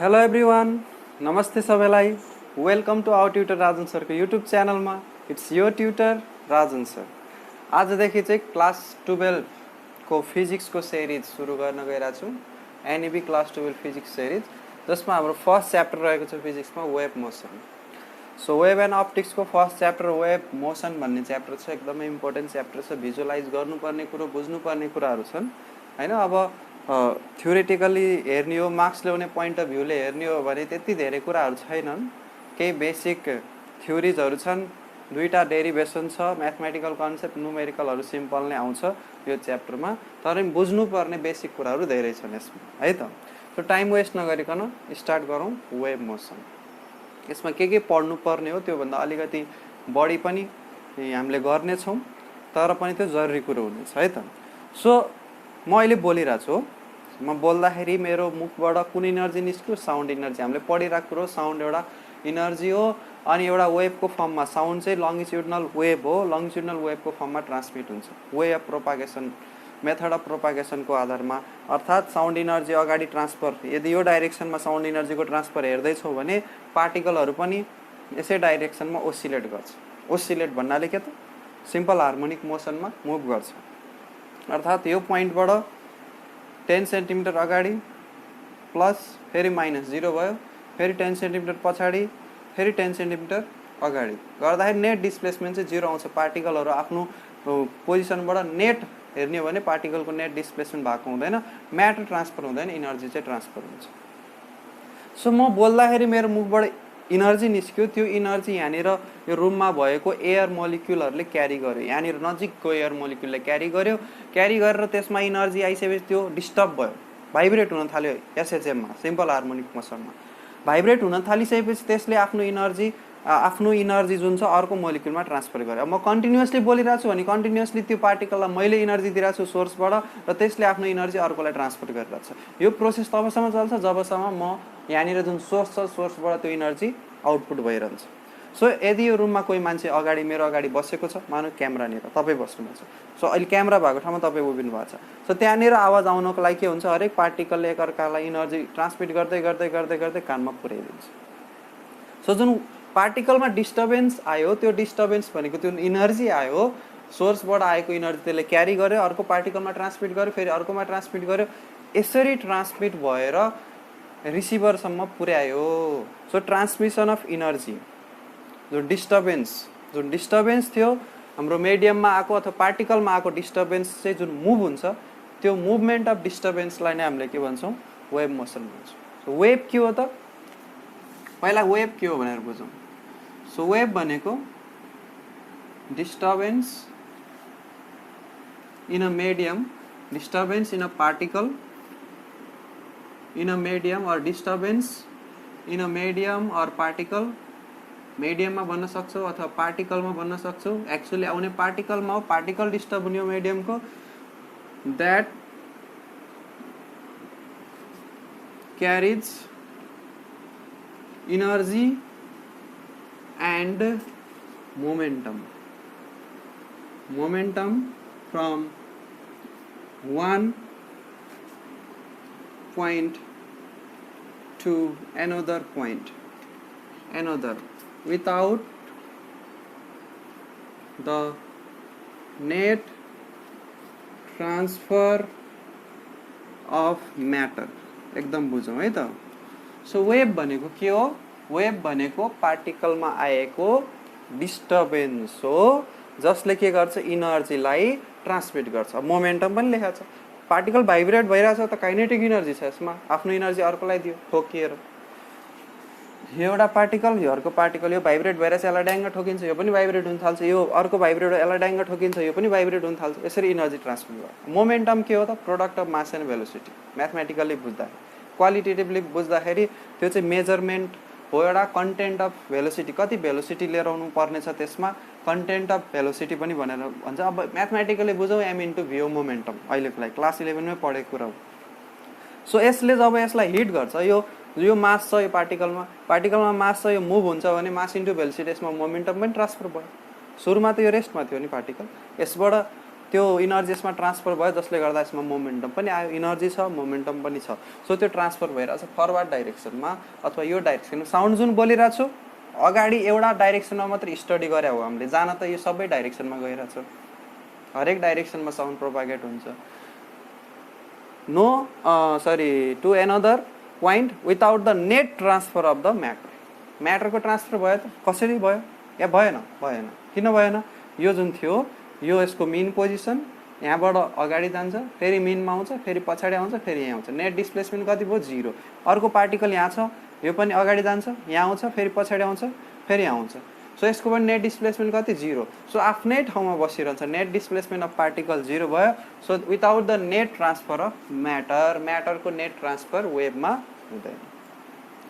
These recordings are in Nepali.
हेलो एभ्रिवान, नमस्ते सबैलाई। Welcome to our tutor Rajan सरको युट्युब च्यानलमा। It's your tutor Rajan sir. आजदेखि चाहिँ क्लास 12 को फिजिक्सको सिरिज सुरु गर्न गइरहेको छु, एनइबी क्लास 12 फिजिक्स सिरिज, जसमा हाम्रो फर्स्ट च्याप्टर रहेको छ फिजिक्समा wave motion. So wave and अप्टिक्सको फर्स्ट च्याप्टर वेभ मोसन भन्ने च्याप्टर छ, एकदमै इम्पोर्टेन्ट च्याप्टर छ। भिजुअलाइज गर्नुपर्ने कुरो, बुझ्नुपर्ने कुराहरू छन् हैन। अब थ्योरेटिकली हेर्ने हो, मार्क्स ल्याउने पोइन्ट अफ भ्यूले हेर्ने हो भने त्यति धेरै कुराहरू छैनन्। केही बेसिक थ्योरिजहरू छन्, दुईटा डेरिभेसन छ, म्याथमेटिकल कन्सेप्ट, न्युमेरिकलहरू सिम्पल नै आउँछ यो च्याप्टरमा, तर बुझ्नुपर्ने बेसिक कुराहरू धेरै छन् यसमा है त। सो टाइम वेस्ट नगरिकन स्टार्ट गरौँ वेभ मोसन। यसमा के पढ्नु पर्ने हो त्योभन्दा अलिकति बढी पनि हामीले गर्नेछौँ, तर पनि त्यो जरुरी कुरो हुनेछ है त। सो म अहिले बोलिरहेको छु, म बोल्दाखेरि मेरो मुखबाट कुन इनर्जी निस्क्यो? Sound energy. हामीले पढिरहेको कुरो साउन्ड एउटा इनर्जी हो, अनि एउटा वेभको फर्ममा साउन्ड चाहिँ लङ्गिट्युडनल वेभ हो, लङ्गिट्युडनल वेभको फर्ममा ट्रान्समिट हुन्छ way of propagation, method of प्रोपागेसनको आधारमा। अर्थात् साउन्ड इनर्जी अगाडि ट्रान्सफर, यदि यो डाइरेक्सनमा साउन्ड इनर्जीको ट्रान्सफर हेर्दैछौँ भने पार्टिकलहरू पनि यसै डाइरेक्सनमा ओसिलेट गर्छ। ओसिलेट भन्नाले के त? सिम्पल हार्मोनिक मोसनमा मुभ गर्छ। अर्थात् यो पोइन्टबाट 10 सेन्टिमिटर अगाडि प्लस फेरि माइनस 0 भयो, फेरि 10 सेन्टिमिटर पछाडि, फेरि 10 सेन्टिमिटर अगाडि गर्दाखेरि नेट डिस्प्लेसमेन्ट चाहिँ 0 आउँछ। पार्टिकलहरू आफ्नो पोजिसनबाट नेट हेर्ने हो भने पार्टिकलको नेट डिस्प्लेसमेन्ट भएको हुँदैन, म्याटर ट्रान्सफर हुँदैन, इनर्जी चाहिँ ट्रान्सफर हुन्छ। सो म बोल्दाखेरि मेरो मुखबाट इनर्जी निस्क्यो, त्यो इनर्जी यहाँनिर यो रुममा भएको एयर मोलिक्युलहरूले क्यारी गर्यो, यहाँनिर नजिकको एयर मोलिक्युलले क्यारी गर्यो। क्यारी गरेर त्यसमा इनर्जी आइसकेपछि त्यो डिस्टर्ब भयो, भाइब्रेट हुन थाल्यो एसएचएममा, सिम्पल हार्मोनिक मोसनमा। भाइब्रेट हुन थालिसकेपछि त्यसले आफ्नो इनर्जी जुन छ अर्को मोलिक्युलमा ट्रान्सफर गर्यो। अब म कन्टिन्युअसली बोलिरहेको छु भने कन्टिन्युअसली त्यो पार्टिकललाई मैले इनर्जी दिइरहेको छु सोर्सबाट, र त्यसले आफ्नो इनर्जी अर्कोलाई ट्रान्सफर गरिरहेको छ। यो प्रोसेस तबसम्म चल्छ जबसम्म म यहाँनिर जुन सोर्स छ सोर्सबाट त्यो इनर्जी आउटपुट भइरहन्छ। सो यदि यो रुममा कोही मान्छे अगाडि मेरो अगाडि बसेको छ, मानौ क्यामेरानिर तपाईँ बस्नुभएको छ, सो अहिले क्यामेरा भएको ठाउँमा तपाईँ उभिनु भएको छ, सो त्यहाँनिर आवाज आउनको लागि के हुन्छ? हरेक पार्टिकलले एकअर्कालाई इनर्जी ट्रान्समिट गर्दै गर्दै गर्दै गर्दै कानमा पुर्याइदिन्छ। सो जुन पार्टिकलमा डिस्टर्बेन्स आयो, त्यो डिस्टर्बेन्स भनेको त्यो इनर्जी आयो, सोर्सबाट आएको इनर्जी त्यसले क्यारी गर्यो, अर्को पार्टिकलमा ट्रान्समिट गर्यो, फेरि अर्कोमा ट्रान्समिट गर्यो, यसरी ट्रान्समिट भएर रिसिभरसम्म पुर्यायो। सो ट्रान्समिसन अफ इनर्जी, जुन डिस्टर्बेन्स थियो हाम्रो मिडियममा आएको अथवा पार्टिकलमा आएको डिस्टर्बेन्स चाहिँ जुन मुभ हुन्छ, त्यो मुभमेन्ट अफ डिस्टर्बेन्सलाई नै हामीले के भन्छौँ? वेभ मोसन भन्छौँ। सो वेभ के हो त? पहिला वेभ के हो भनेर बुझौँ। सो वेभ भनेको disturbance in a medium, disturbance in a particle in a medium, और डिस्टर्बेन्स इन अ मिडियम और पार्टिकल, मिडियममा भन्न सक्छौ अथवा पार्टिकलमा भन्न सक्छौ। एक्चुअली आउने पार्टिकलमा हो, पार्टिकल डिस्टर्ब हुने हो मिडियमको, that carries energy and momentum from one point to another point, without the net transfer of matter। एकदम बुझौँ है त। सो वेभ भनेको के हो? वेभ भनेको पार्टिकलमा आएको डिस्टर्बेन्स हो, जसले के गर्छ? इनर्जीलाई ट्रान्समिट गर्छ। मोमेन्टम पनि लेखाएको छ, पार्टिकल भाइब्रेट भइरहेछ त काइनेटिक इनर्जी छ यसमा, आफ्नो इनर्जी अर्कोलाई दियो ठोकिएर। यो एउटा पार्टिकल, यो अर्को पार्टिकल, यो भाइब्रेट भइरहेछ, यसलाई ड्याङ्ग ठोकिन्छ, यो पनि भाइब्रेट हुन थाल्छ, यो अर्को भाइब्रेट यसलाई ड्याङ्ग ठोकिन्छ, यो पनि भाइब्रेट हुन थाल्छ, यसरी इनर्जी ट्रान्समिट भयो। मोमेन्टम के हो त? Product of mass and velocity. Mathematically बुझ्दा, क्वालिटेटिभली बुझ्दाखेरि त्यो चाहिँ मेजरमेन्ट हो, एउटा कन्टेन्ट अफ भेलोसिटी, कति भेलोसिटी लिएर आउनु पर्ने छ त्यसमा, कन्टेन्ट अफ भेलोसिटी पनि भनेर भन्छ। अब म्याथमेटिकली बुझौँ, एम इन्टु भिओ मोमेन्टम, अहिलेको लागि क्लास 11मै पढेको कुरा हो। सो यसले जब यसलाई हिट गर्छ, यो मास छ, यो पार्टिकलमा मास छ, यो मुभ हुन्छ भने मास इन्टु भेलोसिटी, यसमा मोमेन्टम पनि ट्रान्सफर भयो। सुरुमा त यो रेस्टमा थियो नि पार्टिकल, यसबाट त्यो इनर्जी यसमा ट्रान्सफर भयो जसले गर्दा यसमा मोमेन्टम पनि आयो, इनर्जी छ मोमेन्टम पनि छ। सो त्यो ट्रान्सफर भइरहेछ फरवर्ड डाइरेक्सनमा अथवा यो डाइरेक्सनमा। साउन्ड जुन बोलिरहेको छु अगाडि एउटा डाइरेक्सनमा मात्रै स्टडी गरे हो हामीले, जान त यो सबै डाइरेक्सनमा गइरहेछ, हरेक डाइरेक्सनमा साउन्ड प्रोपागेट हुन्छ। No to another point without the net transfer of the matter. म्याटरको ट्रान्सफर भयो त कसरी भयो? या भएन? भएन। किन भएन? यो जुन थियो यो यसको मिन पोजिसन यहाँबाट अगाडि जान्छ, फेरि मिनमा आउँछ, फेरि पछाडि आउँछ, फेरि यहाँ आउँछ। नेट डिस्प्लेसमेन्ट कति भयो? 0। अर्को पार्टिकल यहाँ छ, यो पनि अगाडि जान्छ, यहाँ आउँछ, फेरि पछाडि आउँछ, फेरि आउँछ। सो यसको पनि नेट डिस्प्लेसमेन्ट कति? 0। सो आफ्नै ठाउँमा बसिरहन्छ। नेट डिस्प्लेसमेन्ट अफ पार्टिकल 0 भयो। So without the net transfer of matter, म्याटरको नेट ट्रान्सफर वेभमा हुँदैन।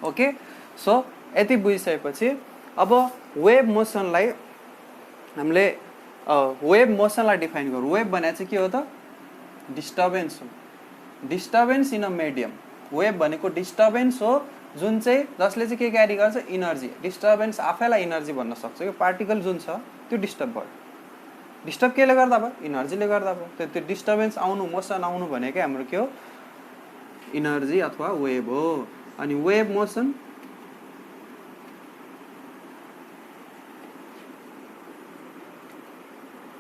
ओके, सो यति बुझिसकेपछि अब वेभ मोसनलाई हामीले वेभ मोसनलाई डिफाइन गरौँ। वेभ भने चाहिँ के हो त? डिस्टर्बेन्स हो, disturbance in a medium. Wave भनेको डिस्टर्बेन्स हो जुन चाहिँ जसले चाहिँ के क्यारी गर्छ? इनर्जी। डिस्टर्बेन्स आफैलाई इनर्जी भन्न सक्छ कि पार्टिकल जुन छ त्यो डिस्टर्ब भयो। डिस्टर्ब केले गर्दा भयो? इनर्जीले गर्दा भयो। त्यो डिस्टर्बेन्स आउनु, मोसन आउनु भनेकै हाम्रो के हो? इनर्जी अथवा वेभ हो। अनि wave motion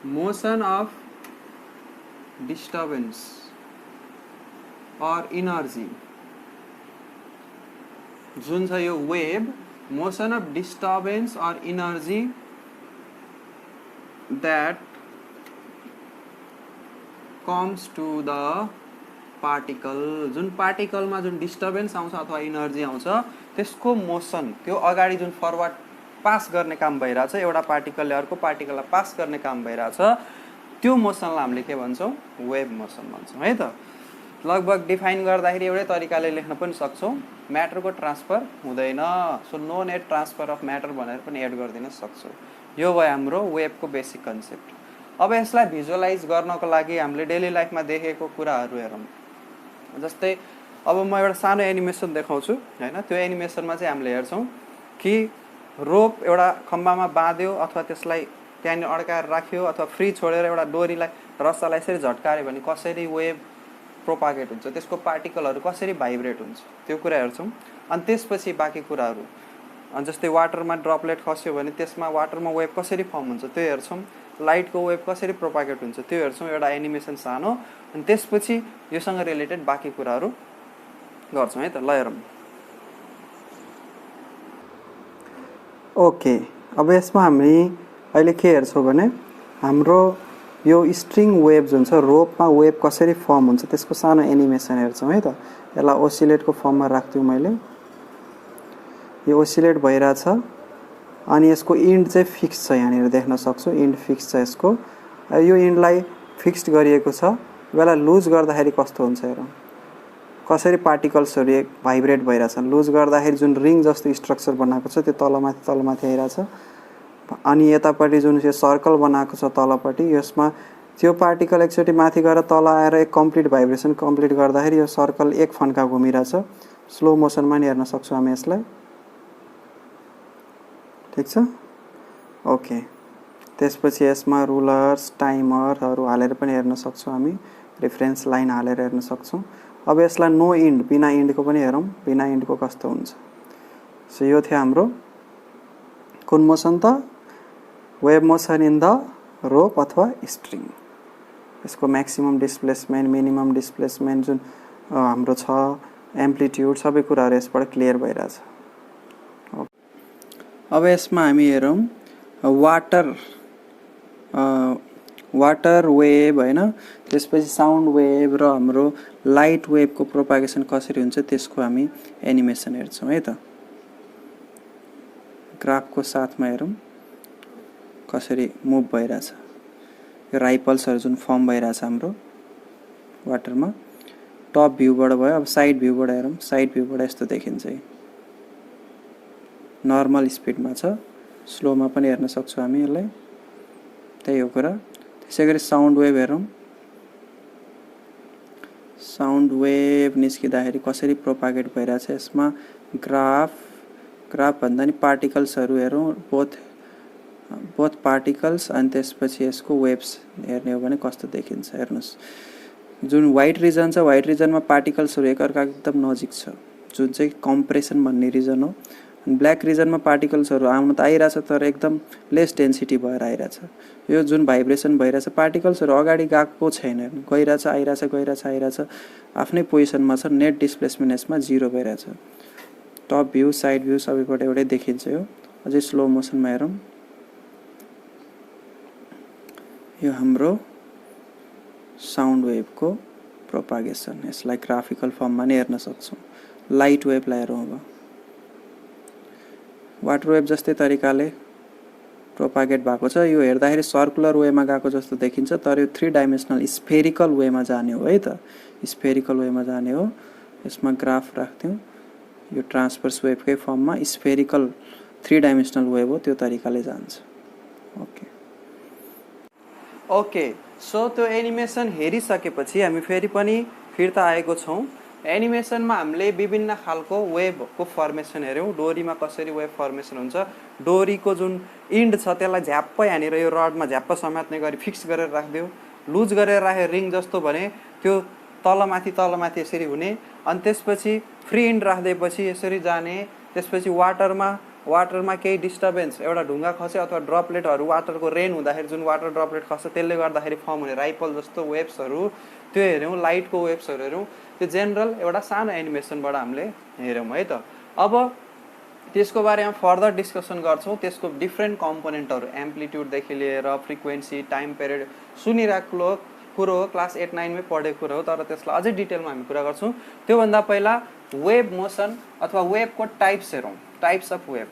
motion of disturbance or energy जुन छ यो wave motion of disturbance or energy that comes to the particle। जुन पार्टिकलमा जुन डिस्टर्बेन्स आउँछ अथवा इनर्जी आउँछ त्यसको मोसन, त्यो अगाडि जुन फरवर्ड पास गर्ने काम भइरहेछ, एउटा पार्टिकलले अर्को पार्टिकललाई पास गर्ने काम भइरहेछ, त्यो मोसनलाई हामीले के भन्छौँ? वेभ मोसन भन्छौँ है त। लगभग डिफाइन गर्दाखेरि एउटै तरिकाले लेख्न पनि सक्छौँ, म्याटरको ट्रान्सफर हुँदैन। So no net transfer of matter भनेर पनि एड गरिदिन सक्छौँ। यो भयो हाम्रो वेभको बेसिक कन्सेप्ट। अब यसलाई भिजुअलाइज गर्नको लागि हामीले डेली लाइफमा देखेको कुराहरू हेरौँ। जस्तै अब म एउटा सानो एनिमेसन देखाउँछु हैन। त्यो एनिमेसनमा चाहिँ हामीले हेर्छौँ कि रोप एउटा खम्बामा बाँध्यो अथवा त्यसलाई त्यहाँनिर अड्काएर राख्यो अथवा फ्री छोडेर एउटा डोरीलाई रस्सालाई यसरी झट्कायो भने कसरी वेभ प्रोपागेट हुन्छ, त्यसको पार्टिकलहरू कसरी भाइब्रेट हुन्छ, त्यो कुरा हेर्छौँ। अनि त्यसपछि बाँकी कुराहरू जस्तै वाटरमा ड्रपलेट खस्यो भने त्यसमा वाटरमा वेभ कसरी फर्म हुन्छ त्यो हेर्छौँ। लाइटको वेभ कसरी प्रोपागेट हुन्छ त्यो हेर्छौँ, एउटा एनिमेसन सानो। अनि त्यसपछि योसँग रिलेटेड बाँकी कुराहरू गर्छौँ है त। ल हेरौँ। ओके, अब यसमा हामी अहिले के हेर्छौँ भने हाम्रो यो स्ट्रिङ वेभ जुन छ, रोपमा वेभ कसरी फर्म हुन्छ त्यसको सानो एनिमेसन हेर्छौँ है त। यसलाई ओसिलेटको फर्ममा राख्दिउँ मैले। यो ओसिलेट भइरहेछ अनि यसको इन्ड चाहिँ फिक्स छ, यहाँनिर देख्न सक्छु इन्ड फिक्स छ यसको। यो इन्डलाई फिक्स्ड गरिएको छ। यसलाई लुज गर्दाखेरि कस्तो हुन्छ हेरौँ, कसरी पार्टिकल्सहरू भाइब्रेट भइरहेछन्। लुज गर्दाखेरि जुन रिङ जस्तो स्ट्रक्चर बनाएको छ त्यो तलमाथि आइरहेछ। अनि यतापट्टि जुन यो सर्कल बनाएको छ तलपट्टि, यसमा त्यो पार्टिकल एकचोटि माथि गएर तल आएर एक कम्प्लिट भाइब्रेसन कम्प्लिट गर्दाखेरि यो सर्कल एक फन्का घुमिरहेछ। स्लो मोसनमा नि हेर्न सक्छौँ हामी यसलाई, ठिक छ। ओके, त्यसपछि यसमा रुलर्स टाइमरहरू हालेर पनि हेर्न सक्छौँ हामी, रेफरेन्स लाइन हालेर हेर्न सक्छौँ। अब यसलाई नो इन्ड, बिना इन्डको पनि हेरौँ, बिना इन्डको कस्तो हुन्छ। सो यो थियो हाम्रो कुन मोसन त? Wave motion in the rope अथवा स्ट्रिङ। यसको म्याक्सिमम डिस्प्लेसमेन्ट, मिनिमम डिस्प्लेसमेन्ट जुन हाम्रो छ, एम्प्लिट्युड, सबै कुराहरू यसबाट क्लियर भइरहेछ। अब यसमा हामी हेरौँ वाटर वेभ हैन, त्यसपछि साउन्ड वेभ र हाम्रो लाइट वेभको प्रोपागेसन कसरी हुन्छ त्यसको हामी एनिमेसन हेर्छौँ है त। ग्राफको साथमा हेरौँ कसरी मुभ भइरहेछ। यो राइपल्सहरू जुन फर्म भइरहेछ हाम्रो वाटरमा, टप भ्यूबाट भयो। अब साइड भ्यूबाट हेरौँ, साइड भ्यूबाट यस्तो देखिन्छ। नर्मल स्पिडमा छ, स्लोमा पनि हेर्न सक्छौँ हामी यसलाई, त्यही हो कुरा। त्यसै गरी साउन्ड वेभ हेरौँ, साउन्ड वेभ निस्किँदाखेरि कसरी प्रोपागेट भइरहेछ। यसमा ग्राफ भन्दा नि पार्टिकल्सहरू हेरौँ, बोथ बोथ पार्टिकल्स अनि त्यसपछि यसको वेव्स हेर्ने हो भने कस्तो देखिन्छ हेर्नुहोस्। जुन व्हाइट रिजन छ व्हाइट रिजनमा पार्टिकल्सहरू एकअर्काको एकदम नजिक छ, जुन चाहिँ कम्प्रेसन भन्ने रिजन हो। अनि ब्ल्याक रिजनमा पार्टिकल्सहरू आउन त आइरहेछ तर एकदम लेस डेन्सिटी भएर आइरहेछ। यो जुन भाइब्रेसन भइरहेछ पार्टिकल्सहरू अगाडि गएको छैन, गइरहेछ आइरहेछ गइरहेछ आइरहेछ, आफ्नै पोजिसनमा छ। नेट डिस्प्लेसमेन्ट यसमा 0 भइरहेछ। टप भ्यू साइड भ्यू सबैबाट एउटै देखिन्छ। यो अझै स्लो मोसनमा हेरौँ। यो हाम्रो साउन्ड वेभको प्रोपागेसन, यसलाई ग्राफिकल फर्ममा नै हेर्न सक्छौँ। लाइट वेभलाई हेरौँ अब। वाटर वेभ जस्तै तरिकाले प्रोपागेट भएको छ। यो हेर्दाखेरि सर्कुलर वेमा गएको जस्तो देखिन्छ तर यो 3 डाइमेन्सनल स्फेरिकल वेमा जाने हो है त, स्फेरिकल वेमा जाने हो। यसमा ग्राफ राख्थ्यौँ। यो ट्रान्सभर्स वेभकै फर्ममा स्फेरिकल 3 डाइमेन्सनल वेभ हो, त्यो तरिकाले जान्छ। ओके सो त्यो एनिमेसन हेरिसकेपछि हामी फेरि पनि फिर्ता आएको छौँ। एनिमेसनमा हामीले विभिन्न खालको वेभको फर्मेसन हेऱ्यौँ। डोरीमा कसरी वेभ फर्मेसन हुन्छ, डोरीको जुन इन्ड छ त्यसलाई झ्याप्पै हानेर यो रडमा झ्याप्प समात्ने गरी फिक्स गरेर राखिदियो। लुज गरेर राख्यो रिङ जस्तो भने त्यो तलमाथि यसरी हुने। अनि त्यसपछि फ्री इन्ड राखिदिएपछि यसरी जाने। त्यसपछि वाटरमा केही डिस्टर्बेन्स, एउटा ढुङ्गा खस्यो अथवा ड्रपलेटहरू, वाटरको रेन हुँदाखेरि जुन वाटर ड्रपलेट खस्छ त्यसले गर्दाखेरि फर्म हुने राइपल जस्तो वेभ्सहरू त्यो हेऱ्यौँ। लाइटको वेभ्सहरू हेऱ्यौँ। त्यो जेनरल एउटा सानो एनिमेसनबाट हामीले हेऱ्यौँ है त। अब त्यसको बारेमा फर्दर डिस्कसन गर्छौँ। त्यसको डिफ्रेन्ट कम्पोनेन्टहरू एम्प्लिट्युडदेखि लिएर फ्रिक्वेन्सी, टाइम पिरियड सुनिरहेको कुरो हो, क्लास 8-9मै पढेको कुरो हो, तर त्यसलाई अझै डिटेलमा हामी कुरा गर्छौँ। त्योभन्दा पहिला वेभ मोसन अथवा वेभको टाइप्स हेरौँ। टाइप्स अफ वेभ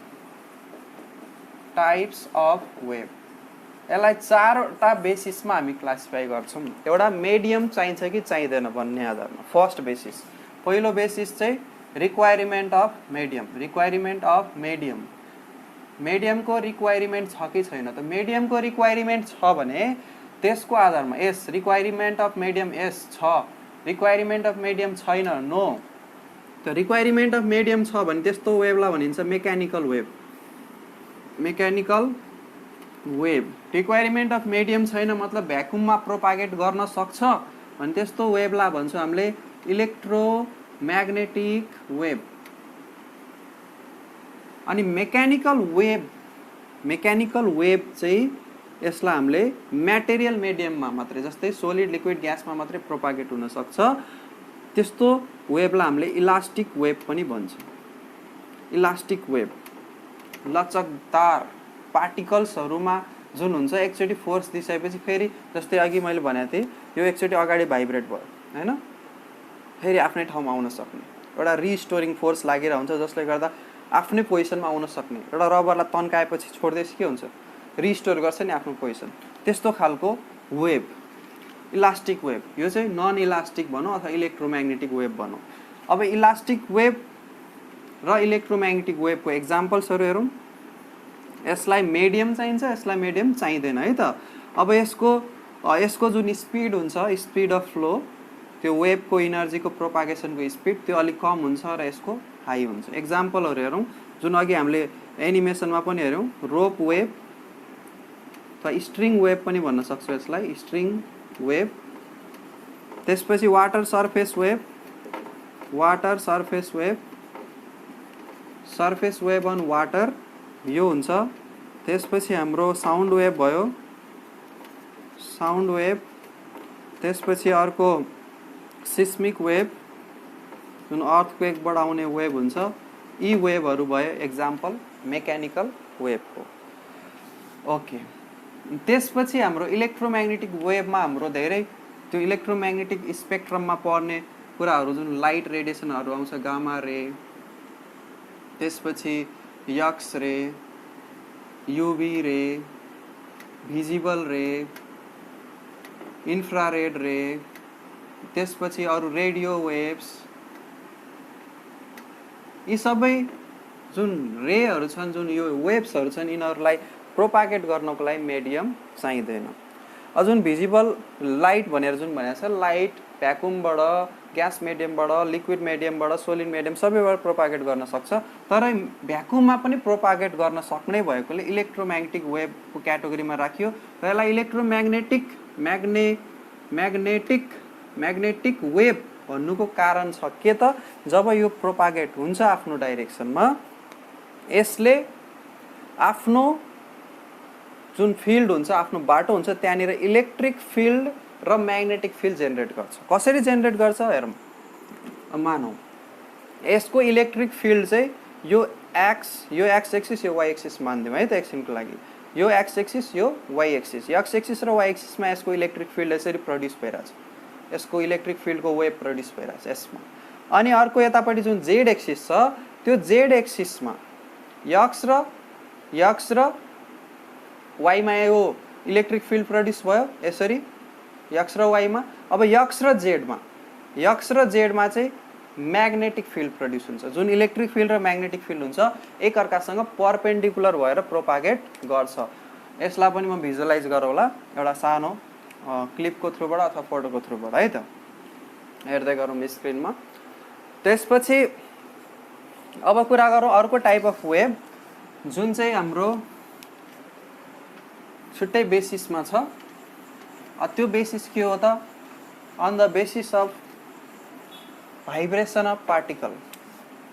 यसलाई 4वटा बेसिसमा हामी क्लासिफाई गर्छौँ। एउटा मिडियम चाहिन्छ कि चाहिँदैन भन्ने आधारमा। फर्स्ट बेसिस, पहिलो बेसिस चाहिँ रिक्वायरमेन्ट अफ मिडियम। मिडियमको रिक्वायरमेन्ट छ कि छैन त? मिडियमको रिक्वायरमेन्ट छ भने त्यसको आधारमा yes, requirement of medium yes छ, रिक्वायरमेन्ट अफ मिडियम छैन नो। त रिक्वायरमेन्ट अफ मिडियम छ भने त्यस्तो वेभलाई भनिन्छ mechanical wave. Requirement of medium छैन मतलब भ्याकुममा प्रोपागेट गर्न सक्छ भने त्यस्तो वेभलाई भन्छौँ हामीले इलेक्ट्रोम्याग्नेटिक वेभ। अनि मेकानिकल वेभ चाहिँ यसलाई हामीले म्याटेरियल मिडियममा मात्रै, जस्तै सोलिड लिक्विड ग्यासमा मात्रै प्रोपागेट हुन सक्छ। त्यस्तो वेभलाई हामीले इलास्टिक वेभ पनि भन्छौँ। इलास्टिक वेभ लचकदार पार्टिकल्सहरूमा जुन हुन्छ, एकचोटि फोर्स दिइसकेपछि फेरि जस्तै अघि मैले भनेको थिएँ यो एकचोटि अगाडि भाइब्रेट भयो हैन, फेरि आफ्नै ठाउँमा आउन सक्ने एउटा रिस्टोरिङ फोर्स लागिरहेको हुन्छ जसले गर्दा आफ्नै पोजिसनमा आउन सक्ने। एउटा रबरलाई तन्काएपछि छोड्दैछ के हुन्छ, रिस्टोर गर्छ नि आफ्नो पोजिसन। त्यस्तो खालको वेभ इलास्टिक वेभ। यो चाहिँ नन इलास्टिक भनौँ अथवा इलेक्ट्रोम्याग्नेटिक वेभ भनौँ। अब इलास्टिक वेभ र इलेक्ट्रोम्याग्नेटिक वेभको एक्जाम्पल्सहरू हेरौँ। यसलाई मिडियम चाहिन्छ, यसलाई मिडियम चाहिँदैन है त। अब यसको जुन स्पिड हुन्छ, स्पिड अफ फ्लो, त्यो वेभको इनर्जीको प्रोपागेसनको स्पिड त्यो अलिक कम हुन्छ र यसको हाई हुन्छ। एक्जाम्पलहरू हेरौँ जुन अघि हामीले एनिमेसनमा पनि हेऱ्यौँ। रोप वेभ अथवा स्ट्रिङ वेभ पनि भन्न सक्छौँ यसलाई, स्ट्रिङ वेभ। त्यसपछि water surface wave on water यो हुन्छ। त्यसपछि हाम्रो साउन्ड वेभ भयो, साउन्ड वेभ। त्यसपछि अर्को सिस्मिक वेभ जुन अर्थक्वेकबाट आउने वेभ हुन्छ। यी वेभहरू भयो एक्जाम्पल मेकानिकल वेभको। ओके, त्यसपछि हाम्रो इलेक्ट्रोम्याग्नेटिक वेभमा हाम्रो धेरै त्यो इलेक्ट्रोम्याग्नेटिक स्पेक्ट्रममा पर्ने कुराहरू जुन लाइट रेडिएसनहरू आउँछ, गामा रे, त्यसपछि X ray, UV ray, visible रे, इन्फ्रारेड रे, त्यसपछि अरू रेडियो वेव्स। यी सबै जुन रेहरू छन्, जुन यो वेव्सहरू छन्, यिनीहरूलाई प्रोपागेट गर्नको लागि मिडियम चाहिँदैन। जुन भिजिबल लाइट भनेर जुन भनेको छ, लाइट भ्याकुमबाट ग्यास मिडियमबाट, लिक्विड मिडियमबाट, सोलिड मिडियम सबैबाट प्रोपागेट गर्न सक्छ। तर भ्याकुममा पनि प्रोपागेट गर्न सक्ने भएकोले इलेक्ट्रोम्याग्नेटिक वेभको क्याटेगोरीमा राखियो र यसलाई म्याग्नेटिक वेभ भन्नुको कारण छ के त, जब यो प्रोपागेट हुन्छ आफ्नो डाइरेक्सनमा, यसले आफ्नो जुन फिल्ड हुन्छ, आफ्नो बाटो हुन्छ, त्यहाँनिर इलेक्ट्रिक फिल्ड र म्याग्नेटिक फिल्ड जेनेरेट गर्छ। कसरी जेनेरेट गर्छ हेरौँ। मानौँ यसको इलेक्ट्रिक फिल्ड चाहिँ यो एक्स एक्सिस यो वाइ एक्सिस मानिदिउँ है त एकछिनको लागि। यो एक्स एक्सिस यो वाइ एक्सिस, एक्स एक्सिस र वाइ एक्सिसमा यसको इलेक्ट्रिक फिल्ड यसरी प्रड्युस भइरहेछ, यसको इलेक्ट्रिक फिल्डको वेभ प्रड्युस भइरहेछ यसमा। अनि अर्को यतापट्टि जुन जेड एक्सिस छ, त्यो जेड एक्सिसमा यक्स र वाइमा यो इलेक्ट्रिक फिल्ड प्रड्युस भयो यसरी यक्स र वाइमा। अब यक्स र जेडमा चाहिँ म्याग्नेटिक फिल्ड प्रड्युस हुन्छ, जुन इलेक्ट्रिक फिल्ड र म्याग्नेटिक फिल्ड हुन्छ एकअर्कासँग परपेन्डिकुलर भएर प्रोपागेट गर्छ। यसलाई पनि म भिजुअलाइज गरौँला एउटा सानो क्लिपको थ्रुबाट अथवा फोटोको थ्रुबाट है त, हेर्दै गरौँ स्क्रिनमा। त्यसपछि अब कुरा गरौँ अर्को टाइप अफ वेभ जुन चाहिँ हाम्रो छुट्टै बेसिसमा छ। त्यो बेसिस के हो त, on the basis of vibration of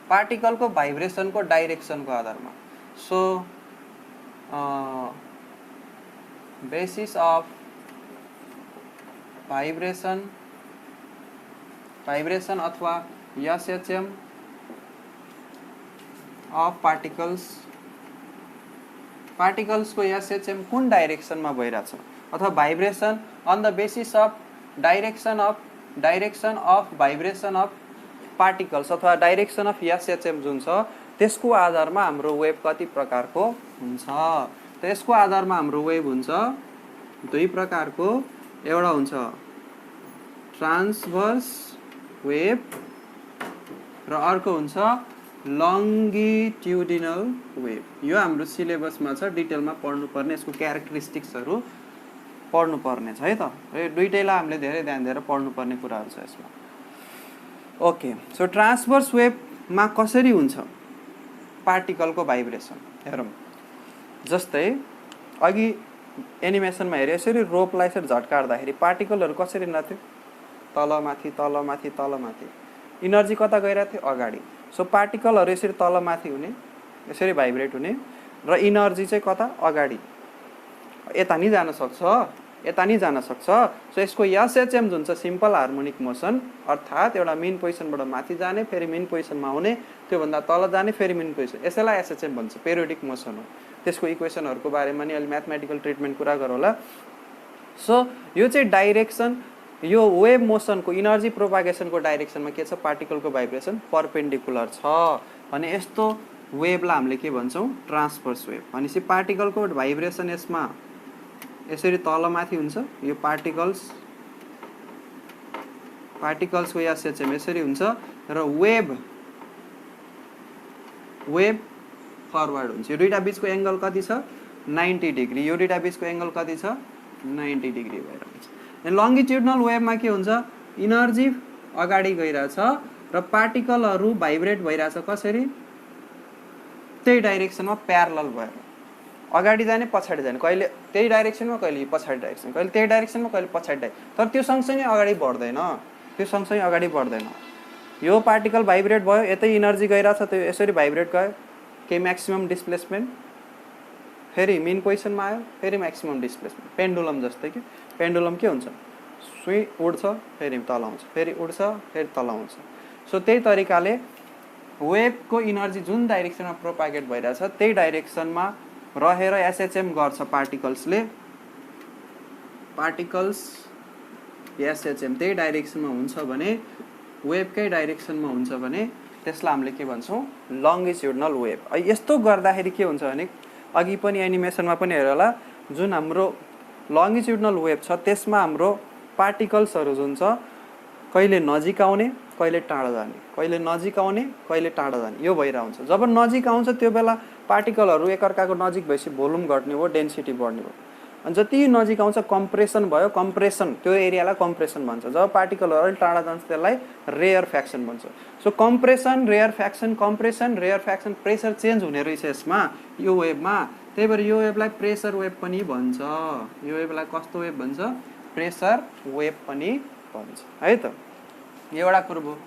पार्टिकलको भाइब्रेसनको डाइरेक्सनको आधारमा। सो बेसिस अफ भाइब्रेसन अथवा एसएचएम अफ पार्टिकल्सको एसएचएम कुन डाइरेक्सनमा भइरहेछ, अथवा vibration on the basis of direction of vibration of particles अथवा डाइरेक्सन अफ एसएचएम जुन छ त्यसको आधारमा हाम्रो वेभ कति प्रकारको हुन्छ। त्यसको आधारमा हाम्रो वेभ हुन्छ दुई प्रकारको, एउटा हुन्छ ट्रान्सभर्स वेभ र अर्को हुन्छ लङ्गिट्युडिनल वेभ। यो हाम्रो सिलेबसमा छ, डिटेलमा पढ्नुपर्ने, यसको क्यारेक्टरिस्टिक्सहरू पढ्नुपर्ने छ है त। यो दुईटैलाई हामीले धेरै ध्यान दिएर पढ्नुपर्ने कुराहरू छ यसमा। ओके, सो ट्रान्सभर्स वेभमा कसरी हुन्छ पार्टिकलको भाइब्रेसन हेरौँ। जस्तै अघि एनिमेसनमा हेरे यसरी रोपलाई यसरी झट्कार्दाखेरि पार्टिकलहरू कसरी नाथ्यो, तलमाथि तलमाथि तलमाथि, इनर्जी कता गइरहेको थियो अगाडि। सो पार्टिकलहरू यसरी तलमाथि हुने, यसरी भाइब्रेट हुने र इनर्जी चाहिँ कता अगाडि, यता नि जान सक्छ, यता नि जान सक्छ। सो यसको एसएचएम जुन छ सिम्पल हार्मोनिक मोसन, अर्थात् एउटा मेन पोजिसनबाट माथि जाने, फेरि मेन पोजिसनमा आउने, त्योभन्दा तल जाने, फेरि मेन पोजिसन, यसैलाई एसएचएम भन्छ, पेरियोडिक मोसन हो। त्यसको इक्वेसनहरूको बारेमा नि अलि म्याथमेटिकल ट्रिटमेन्ट कुरा गरौँला। सो यो चाहिँ डाइरेक्सन, यो वेभ मोसनको इनर्जी प्रोपागेसनको डाइरेक्सनमा के छ, पार्टिकलको भाइब्रेसन परपेन्डिकुलर छ भने यस्तो वेभलाई हामीले के भन्छौँ, ट्रान्सभर्स वेभ। भनेपछि पार्टिकलको भाइब्रेसन यसमा यसरी तलमाथि हुन्छ, यो पार्टिकल्सको एसएचएम यसरी हुन्छ र वेभ फरवर्ड हुन्छ। यो दुईटा बीचको एङ्गल कति छ, 90 डिग्री। यो दुईटा बीचको एङ्गल कति छ, 90 डिग्री भएर हुन्छ। लङ्गिट्युडनल वेभमा के हुन्छ, इनर्जी अगाडि गइरहेछ र पार्टिकलहरू भाइब्रेट भइरहेछ कसरी, त्यही डाइरेक्सनमा प्यारलल भएर अगाडि जाने पछाडि जाने, कहिले त्यही डाइरेक्सनमा, कहिले पछाडि डाइरेक्सन, कहिले त्यही डाइरेक्सनमा, कहिले पछाडि डाइरेक्सन, तर त्यो सँगसँगै अगाडि बढ्दैन, यो पार्टिकल भाइब्रेट भयो, यतै इनर्जी गइरहेछ, त्यो यसरी भाइब्रेट गयो, केही म्याक्सिमम डिस्प्लेसमेन्ट, फेरि मेन पोजिसनमा आयो, फेरि म्याक्सिमम डिस्प्लेसमेन्ट। पेन्डुलम जस्तै कि पेन्डुलम के हुन्छ, उड्छ फेरि तल आउँछ, फेरि उड्छ फेरि तल आउँछ। सो त्यही तरिकाले वेभको इनर्जी जुन डाइरेक्सनमा प्रोपागेट भइरहेछ त्यही डाइरेक्सनमा रहेर एसएचएम गर्छ पार्टिकल्स एसएचएम त्यही डाइरेक्सनमा हुन्छ भने, वेभकै डाइरेक्सनमा हुन्छ भने त्यसलाई हामीले के भन्छौँ, लङ्गिट्युडनल वेभ। यस्तो गर्दाखेरि के हुन्छ भने अघि पनि एनिमेसनमा पनि हेर होला, जुन हाम्रो लङ्गिट्युडनल वेभ छ त्यसमा हाम्रो पार्टिकल्सहरू जुन छ कहिले नजिक आउने, कहिले टाढा जाने, कहिले नजिक आउने, कहिले टाढा जाने, यो भइरहेको हुन्छ। जब नजिक आउँछ त्यो बेला पार्टिकलहरू एकअर्काको नजिक भएपछि भोल्युम घट्ने भयो, डेन्सिटी बढ्ने भयो। अनि जति नजिक आउँछ कम्प्रेसन भयो, कम्प्रेसन त्यो एरियालाई कम्प्रेसन भन्छ। जब पार्टिकलहरू अलिक टाढा जान्छ त्यसलाई रेयरफ्याक्सन भन्छ। So compression, rarefaction, compression, rarefaction, pressure change हुने रहेछ यसमा यो वेभमा। त्यही भएर यो वेभलाई प्रेसर वेभ पनि भन्छ। यो वेभलाई कस्तो वेभ भन्छ? प्रेसर वेभ पनि भन्छ है त। एउटा कुरो भयो।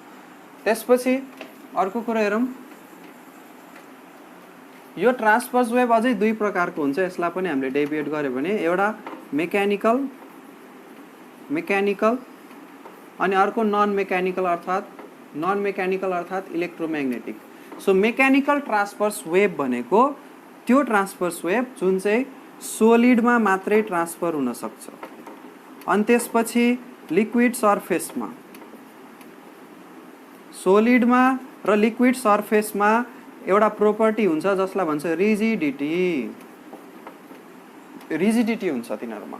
त्यसपछि अर्को कुरा हेरौँ, यो ट्रान्सभर्स वेभ अझै दुई प्रकारको हुन्छ। यसलाई पनि हामीले डेभिएट गर्यो भने एउटा मेकानिकल अनि अर्को नन मेकानिकल अर्थात् electromagnetic. So mechanical transverse wave भनेको त्यो ट्रान्सभर्स वेभ जुन चाहिँ सोलिडमा मात्रै ट्रान्सफर हुन सक्छ। अनि त्यसपछि लिक्विड सर्फेसमा, सोलिडमा र लिक्विड सर्फेसमा एउटा प्रोपर्टी हुन्छ जसलाई भन्छ रिजिडिटी हुन्छ तिनीहरुमा।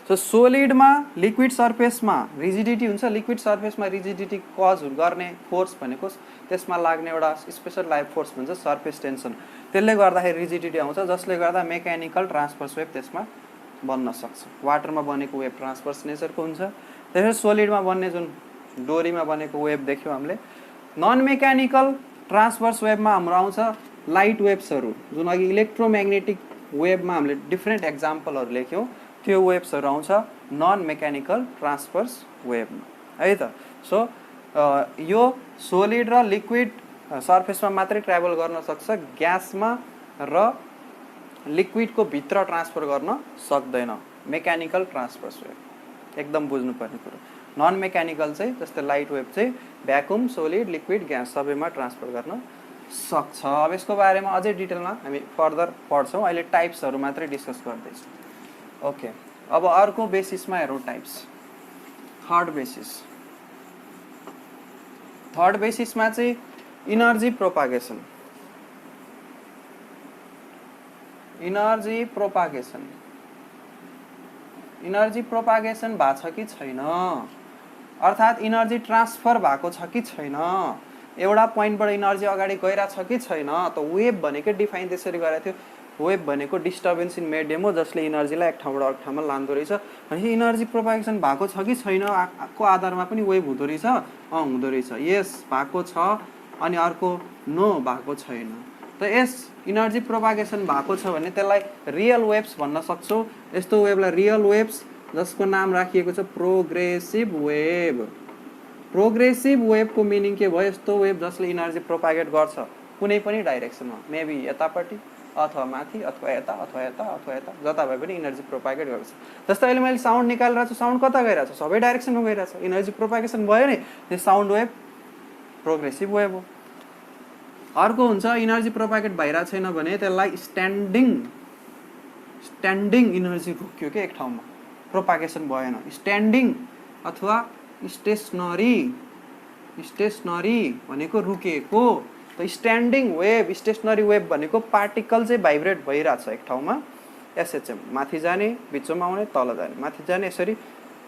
सो सोलिडमा लिक्विड सर्फेसमा रिजिडिटी हुन्छ। लिक्विड सर्फेसमा रिजिडिटी कज गर्ने फोर्स भनेको त्यसमा लाग्ने एउटा स्पेशल लाइफ फोर्स भन्छ सर्फेस टेन्सन। त्यसले गर्दाखेरि रिजिडिटी आउँछ, जसले गर्दा मेकानिकल ट्रान्सभर्स वेभ त्यसमा बन्न सक्छ। वाटरमा बनेको वेभ ट्रान्सभर्स नेचरको हुन्छ। त्यसैले सोलिडमा बन्ने जुन डोरीमा बनेको वेभ देख्यौँ हामीले। नन मेकानिकल ट्रान्सभर्स वेभमा हाम्रो आउँछ लाइट वेभ्सहरू, जुन अघि इलेक्ट्रोम्याग्नेटिक वेभमा हामीले डिफ्रेन्ट एक्जाम्पलहरू लेख्यौँ, त्यो वेभ्सहरू आउँछ नन मेकानिकल ट्रान्सभर्स वेभमा है त। सो यो सोलिड र लिक्विड सर्फेसमा मात्रै ट्राभल गर्न सक्छ, ग्यासमा र लिक्विडको भित्र ट्रान्सफर गर्न सक्दैन मेकानिकल ट्रान्सभर्स वेभ। एकदम बुझ्नुपर्ने कुरो। नन मेकानिकल चाहिँ जस्तै लाइट वेभ चाहिँ भ्याकुम, सोलिड, लिक्विड, ग्यास सबैमा ट्रान्सफर गर्न सक्छ। अब यसको बारेमा अझै डिटेलमा हामी फर्दर पढ्छौँ। अहिले टाइप्सहरू मात्रै डिस्कस गर्दैछौँ। ओके, अब अर्को बेसिसमा हेरौँ टाइप्स। थर्ड बेसिसमा चाहिँ इनर्जी प्रोपागेसन भएको छ कि छैन, अर्थात् इनर्जी ट्रान्सफर भएको छ कि छैन, एउटा पोइन्टबाट इनर्जी अगाडि गइरहेछ कि छैन। त वेभ भनेकै डिफाइन त्यसरी गरेको थियो। वेभ भनेको डिस्टर्बेन्स इन मिडियम हो जसले इनर्जीलाई एक ठाउँबाट अर्को ठाउँमा लाँदो रहेछ। भनेपछि इनर्जी प्रोपागेसन भएको छ कि छैन को आधारमा पनि वेभ हुँदो रहेछ। हुँदो रहेछ। यस भएको छ अनि अर्को नो भएको छैन। त यस इनर्जी प्रोपागेसन भएको छ भने त्यसलाई रियल वेभ्स भन्न सक्छौँ। यस्तो वेभलाई रियल वेभ्स जसको नाम राखिएको छ प्रोग्रेसिभ वेभ। प्रोग्रेसिभ वेभको मिनिङ के भयो? यस्तो वेभ जसले इनर्जी प्रोपागेट गर्छ कुनै पनि डाइरेक्सनमा, मेबी यतापट्टि अथवा माथि अथवा यता अथवा यता अथवा यता, जता भए पनि इनर्जी प्रोपागेट गर्छ। जस्तै अहिले मैले साउन्ड निकालिरहेको छु, साउन्ड कता गइरहेछ? सबै डाइरेक्सनमा गइरहेछ। इनर्जी प्रोपागेसन भयो नि, त्यो साउन्ड वेभ प्रोग्रेसिभ वेभ हो। अर्को हुन्छ इनर्जी प्रोपागेट भइरहेको छैन भने त्यसलाई स्ट्यान्डिङ इनर्जी रोक्यो के एक ठाउँमा, प्रोपागेसन भएन। स्ट्यान्डिङ अथवा स्टेसनरी भनेको रुकेको। त स्ट्यान्डिङ वेभ, स्टेसनरी वेभ भनेको पार्टिकल चाहिँ भाइब्रेट भइरहेछ एक ठाउँमा, एसएचएम, माथि जाने, बिचमा आउने, तल जाने, माथि जाने, यसरी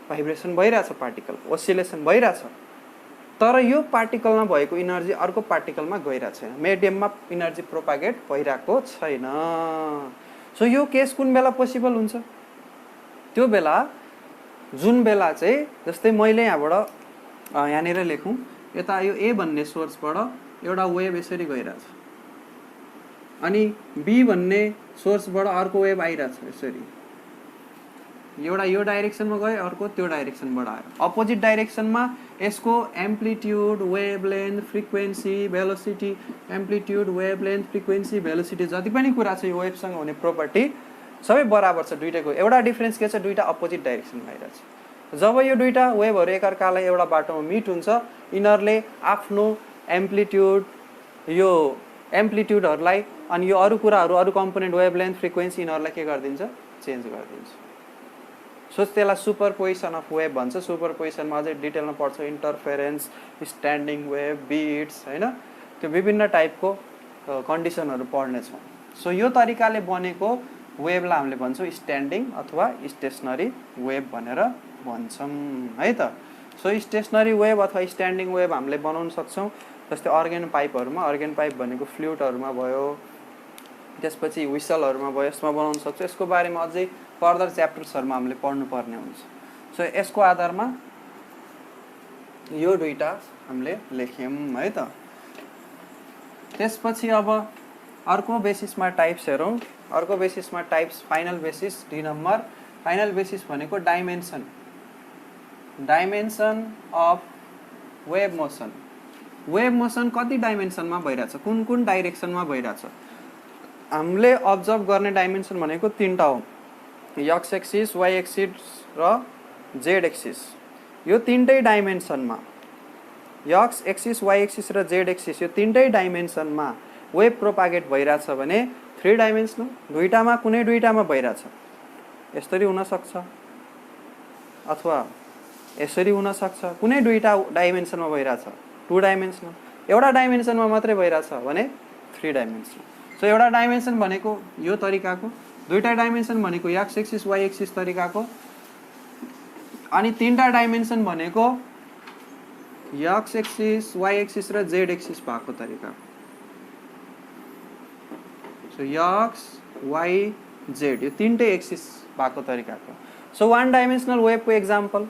भाइब्रेसन भइरहेछ, पार्टिकल ओसिलेसन भइरहेछ। तर यो पार्टिकलमा भएको इनर्जी अर्को पार्टिकलमा गइरहेको छैन, मिडियममा इनर्जी प्रोपागेट भइरहेको छैन। सो यो केस कुन बेला पोसिबल हुन्छ? त्यो बेला जुन बेला चाहिँ जस्तै मैले यहाँबाट यहाँनिर लेखौँ, यता यो ए भन्ने सोर्सबाट एउटा वेभ यसरी गइरहेछ अनि बी भन्ने सोर्सबाट अर्को वेभ आइरहेछ यसरी। एउटा यो डाइरेक्सनमा गयो, अर्को त्यो डाइरेक्सनबाट आयो। अपोजिट डाइरेक्सनमा यसको amplitude, wavelength, frequency, velocity, amplitude, wavelength, frequency, velocity जति पनि कुरा छ यो वेभसँग हुने प्रोपर्टी सबै बराबर छ दुईटैको। एउटा डिफरेन्स के छ? दुईटा अपोजिट डाइरेक्सनमा आइरहेछ। जब यो दुईटा वेभहरू एकअर्कालाई एउटा बाटोमा मिट हुन्छ, यिनीहरूले आफ्नो एम्प्लिट्युड, यो एम्प्लिट्युडहरूलाई अनि यो अरू कुराहरू, अरू कम्पोनेन्ट, वेभलेन्थ, फ्रिक्वेन्सी, यिनीहरूलाई के गरिदिन्छ? चेन्ज गरिदिन्छ। सो त्यसलाई सुपरपोजिसन अफ वेभ भन्छ। सुपरपोजिसनमा अझै डिटेलमा पढ्छ, इन्टरफेरेन्स, स्ट्यान्डिङ वेभ, बिट्स, होइन, त्यो विभिन्न टाइपको कन्डिसनहरू पढ्नेछौँ। सो यो तरिकाले बनेको वेभलाई हामीले भन्छौँ स्ट्यान्डिङ अथवा स्टेसनरी वेभ भनेर भन्छौँ है त। सो स्टेसनरी वेभ अथवा स्ट्यान्डिङ वेभ हामीले बनाउन सक्छौँ। जस्तै अर्गेन पाइपहरूमा, अर्गेन पाइप भनेको फ्लुटहरूमा भयो, त्यसपछि विसलहरुमा भयो, यसमा बनाउन सक्छ। यसको बारेमा अझै फर्दर च्याप्टर्सहरुमा हामीले पढ्नु पर्ने हुन्छ। सो यसको आधारमा यो दुईटा हामीले लेख्यौं है त। त्यसपछि अब अर्को बेसिसमा टाइप्स हेरौं। अर्को बेसिसमा टाइप्स फाइनल बेसिस 2 नम्बर। फाइनल बेसिस भनेको dimension, dimension of wave motion. Wave motion कति डाइमेन्सनमा भइराछ, कुन कुन डाइरेक्सनमा भइराछ। हामीले अब्जर्भ गर्ने डाइमेन्सन भनेको तीनटा हो, एक्स एक्सिस, वाई एक्सिस र जेड एक्सिस। यो तीनटै डाइमेन्सनमा, एक्स एक्सिस, वाई एक्सिस र जेड एक्सिस, यो तीनटै डाइमेन्सनमा वेभ प्रोपागेट भइराछ भने 3 डाइमेन्सनल, दुईटामा कुनै दुईटामा भइराछ। यसरी हुन सक्छ अथवा यसरी हुन सक्छ। कुनै दुईटा डाइमेन्सनमा भइराछ 2 डाइमेन्सनल, एउटा डाइमेन्सनमा मात्रै भइराछ भने 3 डाइमेन्सनल। सो एउटा डाइमेन्सन भनेको यो तरिकाको, दुईटा डाइमेन्सन भनेको एक्स एक्सिस वाई एक्सिस तरिकाको, अनि तीनटा डाइमेन्सन भनेको एक्स एक्सिस वाई एक्सिस र जेड एक्सिस भएको तरिकाको। सो एक्स वाई जेड यो तीनटै एक्सिस भएको तरिकाको। सो 1 डाइमेन्सनल वेभको एक्जाम्पल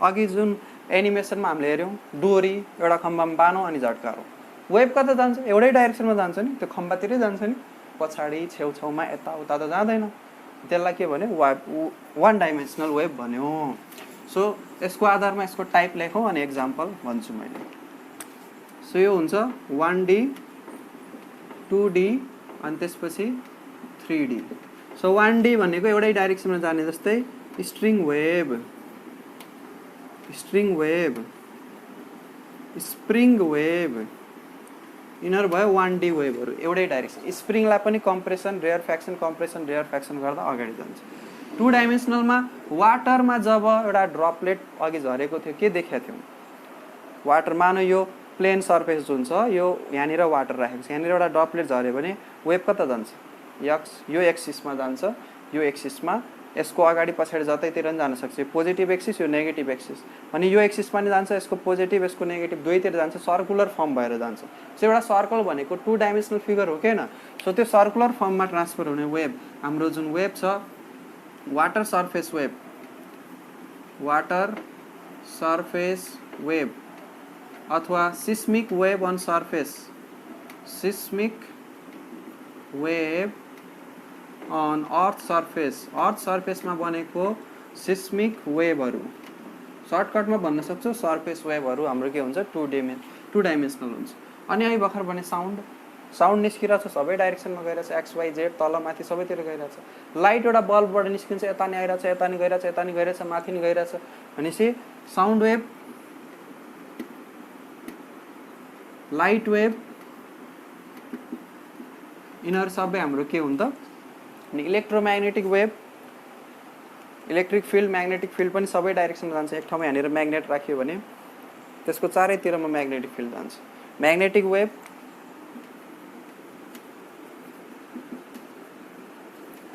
अघि जुन एनिमेसनमा हामीले हेर्यौं, डोरी एउटा खम्बामा बानो अनि झट्कारो। वेभ कता जान्छ, एउटै डाइरेक्सनमा जान्छ नि, त्यो खम्बातिरै जान्छ नि, पछाडी छेउछाउमा यताउता त जाँदैन। त्यसलाई के भन्यो, 1 डाइमेन्सनल वेभ भन्यो। सो यसको आधारमा यसको टाइप लेखौं अनि एक्जाम्पल भन्छु मैले। सो यो हुन्छ 1D 2D अनि त्यसपछि 3D। सो 1D भनेको एउटै डाइरेक्सनमा जाने, जस्तै string wave, string wave, spring wave, यिनीहरू भयो 1D वेभहरू, एउटै डाइरेक्सन। स्प्रिङलाई पनि compression rarefaction, compression rarefaction गर्दा अगाडि जान्छ। 2 डाइमेन्सनलमा वाटरमा जब एउटा ड्रपलेट अघि झरेको थियो के देखेको थियौं, वाटर, मानो यो प्लेन सर्फेस जुन छ, यो यहाँनिर वाटर राखेको छ, यहाँनिर एउटा ड्रपलेट झर्यो भने वेभ कता जान्छ, यो एक्सिसमा जान्छ, यो एक्सिसमा, यसको अगाडि पछाडि जतैतिर पनि जान सक्छ। यो पोजिटिभ एक्सिस, यो नेगेटिभ एक्सिस, अनि यो एक्सिसमा पनि जान्छ, यसको पोजिटिभ यसको नेगेटिभ दुवैतिर जान्छ, सर्कुलर फर्म भएर जान्छ। सो एउटा सर्कल भनेको 2 डाइमेन्सनल फिगर हो के हैन। सो त्यो सर्कुलर फर्ममा ट्रान्सफर हुने वेभ, हाम्रो जुन वेभ छ water surface wave, water surface wave अथवा seismic wave on surface, seismic wave on earth surface, earth सर्फेसमा बनेको सिस्मिक वेभहरू, सर्टकटमा भन्न सक्छौँ सर्फेस वेभहरू हाम्रो के हुन्छ 2 डाइमेन्सनल हुन्छ। अनि अहिले भर्खर भने साउन्ड, साउन्ड निस्किरहेछ, सबै डाइरेक्सनमा गइरहेछ, एक्स वाई जेड तल माथि सबैतिर गइरहेछ। लाइट एउटा बल्बबाट निस्किन्छ, यता नि आइरहेछ, यता नि गइरहेछ, यता नि गइरहेछ, माथि नि गइरहेछ भनेपछि साउन्ड वेभ, लाइट वेभ, यिनीहरू सबै हाम्रो के हुन्छ। अनि electromagnetic wave, electric field, magnetic field पनि सबै डाइरेक्सनमा जान्छ। एक ठाउँमा यहाँनिर म्याग्नेट राख्यो भने त्यसको चारैतिरमा म्याग्नेटिक फिल्ड जान्छ। म्याग्नेटिक वेभ,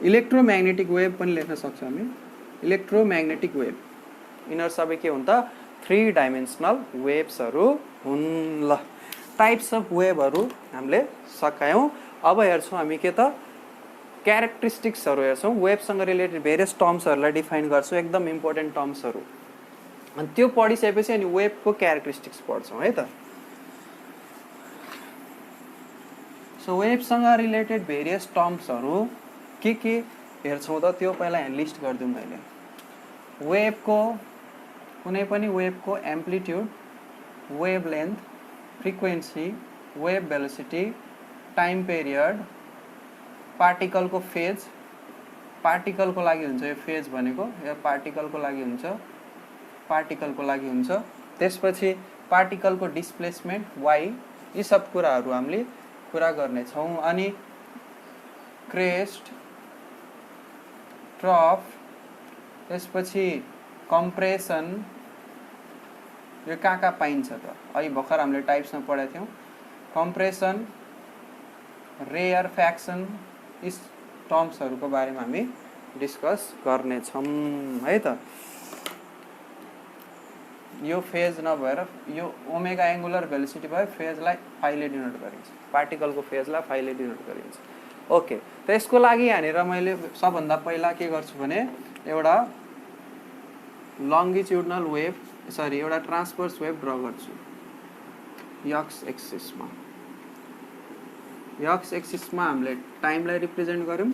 इलेक्ट्रोम्याग्नेटिक वेभ पनि लेख्न सक्छौँ हामी, इलेक्ट्रोम्याग्नेटिक वेभ, यिनीहरू सबै के हुन्छ 3 डाइमेन्सनल वेभ्सहरू हुन्। ल, टाइप्स अफ वेभहरू हामीले सकायौँ। अब हेर्छौँ हामी के त क्यारेक्टरिस्टिक्सहरू हेर्छौँ, वेभसँग रिलेटेड भेरियस टर्म्सहरूलाई डिफाइन गर्छौँ, एकदम इम्पोर्टेन्ट टर्म्सहरू। अनि त्यो पढिसकेपछि अनि वेभको क्यारेक्टरिस्टिक्स पढ्छौँ है त। सो वेभसँग रिलेटेड भेरियस टर्म्सहरू के हेर्छौँ त त्यो पहिला यहाँ लिस्ट गरिदिउँ मैले। वेभको कुनै पनि वेभको amplitude, wavelength, frequency, wave velocity, time period, पार्टिकलको फेज, पार्टिकलको लागि हुन्छ यो फेज भनेको, यो पार्टिकलको लागि हुन्छ, पार्टिकलको लागि हुन्छ। त्यसपछि पार्टिकलको डिस्प्लेसमेन्ट वाई, यी सब कुराहरू हामीले कुरा गर्नेछौँ। अनि क्रेस्ट, ट्रफ, त्यसपछि कम्प्रेसन, यो कहाँ पाइन्छ त अहिले भर्खर हामीले टाइप्समा पढेका थियौँ। कम्प्रेसन, रेयर फ्याक्सन, यी टर्म्सहरूको बारेमा हामी डिस्कस गर्नेछौँ है त। यो फेज नभएर यो ओमेगा एङ्गुलर भेलोसिटी भयो, फेजलाई फाइले डिनोट गरिन्छ, पार्टिकलको फेजलाई फाइले डिनोट गरिन्छ। ओके, त यसको लागि यहाँनिर मैले सबभन्दा पहिला के गर्छु भने एउटा लङ्गिट्युडनल वेभ एउटा ट्रान्सभर्स वेभ ड्र गर्छु एक्स एक्सिसमा। एक्स एक्सिसमा हामीले टाइमलाई रिप्रेजेन्ट गऱ्यौँ,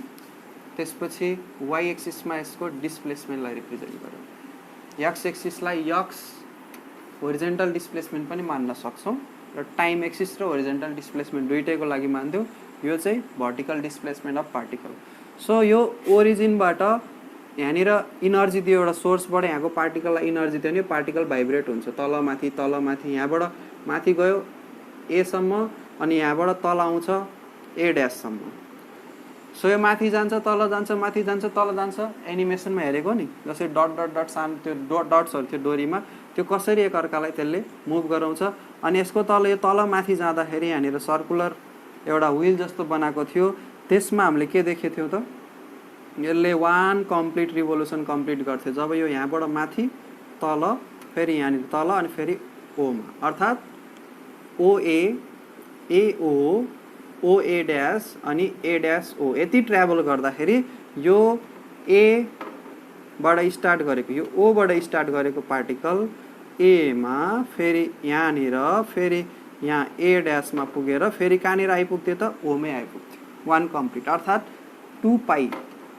त्यसपछि वाइ एक्सिसमा यसको डिस्प्लेसमेन्टलाई रिप्रेजेन्ट गऱ्यौँ। एक्स एक्सिसलाई एक्स होरिजेन्टल डिस्प्लेसमेन्ट पनि मान्न सक्छौँ र टाइम एक्सिस र होरिजेन्टल डिस्प्लेसमेन्ट दुइटैको लागि मान्थ्यौँ। यो चाहिँ vertical displacement of particle. So यो ओरिजिनबाट यहाँनिर इनर्जी दियो, एउटा सोर्सबाट यहाँको पार्टिकललाई इनर्जी दियो भने पार्टिकल भाइब्रेट हुन्छ तल माथि। यहाँबाट माथि गयो एसम्म अनि यहाँबाट तल आउँछ ए ड्याससम्म। सो यो माथि जान्छ तल जान्छ माथि जान्छ तल जान्छ। एनिमेसनमा हेरेको नि जसरी डट डट डट सानो त्यो डट्सहरू थियो डोरीमा, त्यो कसरी एकअर्कालाई त्यसले मुभ गराउँछ। अनि यसको यो तल माथि जाँदाखेरि यहाँनिर सर्कुलर एउटा व्हील जस्तो बनाएको थियो, त्यसमा हामीले के देखेको थियौँ त, यसले 1 कम्प्लिट रिभोल्युसन कम्प्लिट गर्थ्यो जब यो यहाँबाट माथि तल फेरि यहाँनिर तल अनि फेरि ओमा, अर्थात् ओए एओ ओए ड्यास अनि ए ड्यास ओ यति ट्राभल गर्दाखेरि यो एबाट स्टार्ट गरेको यो ओबाट स्टार्ट गरेको पार्टिकल एमा फेरि यहाँनिर फेरि यहाँ ए ड्यासमा पुगेर फेरि कहाँनिर आइपुग्थ्यो त ओमै आइपुग्थ्यो 1 कम्प्लिट, अर्थात् 2 पाई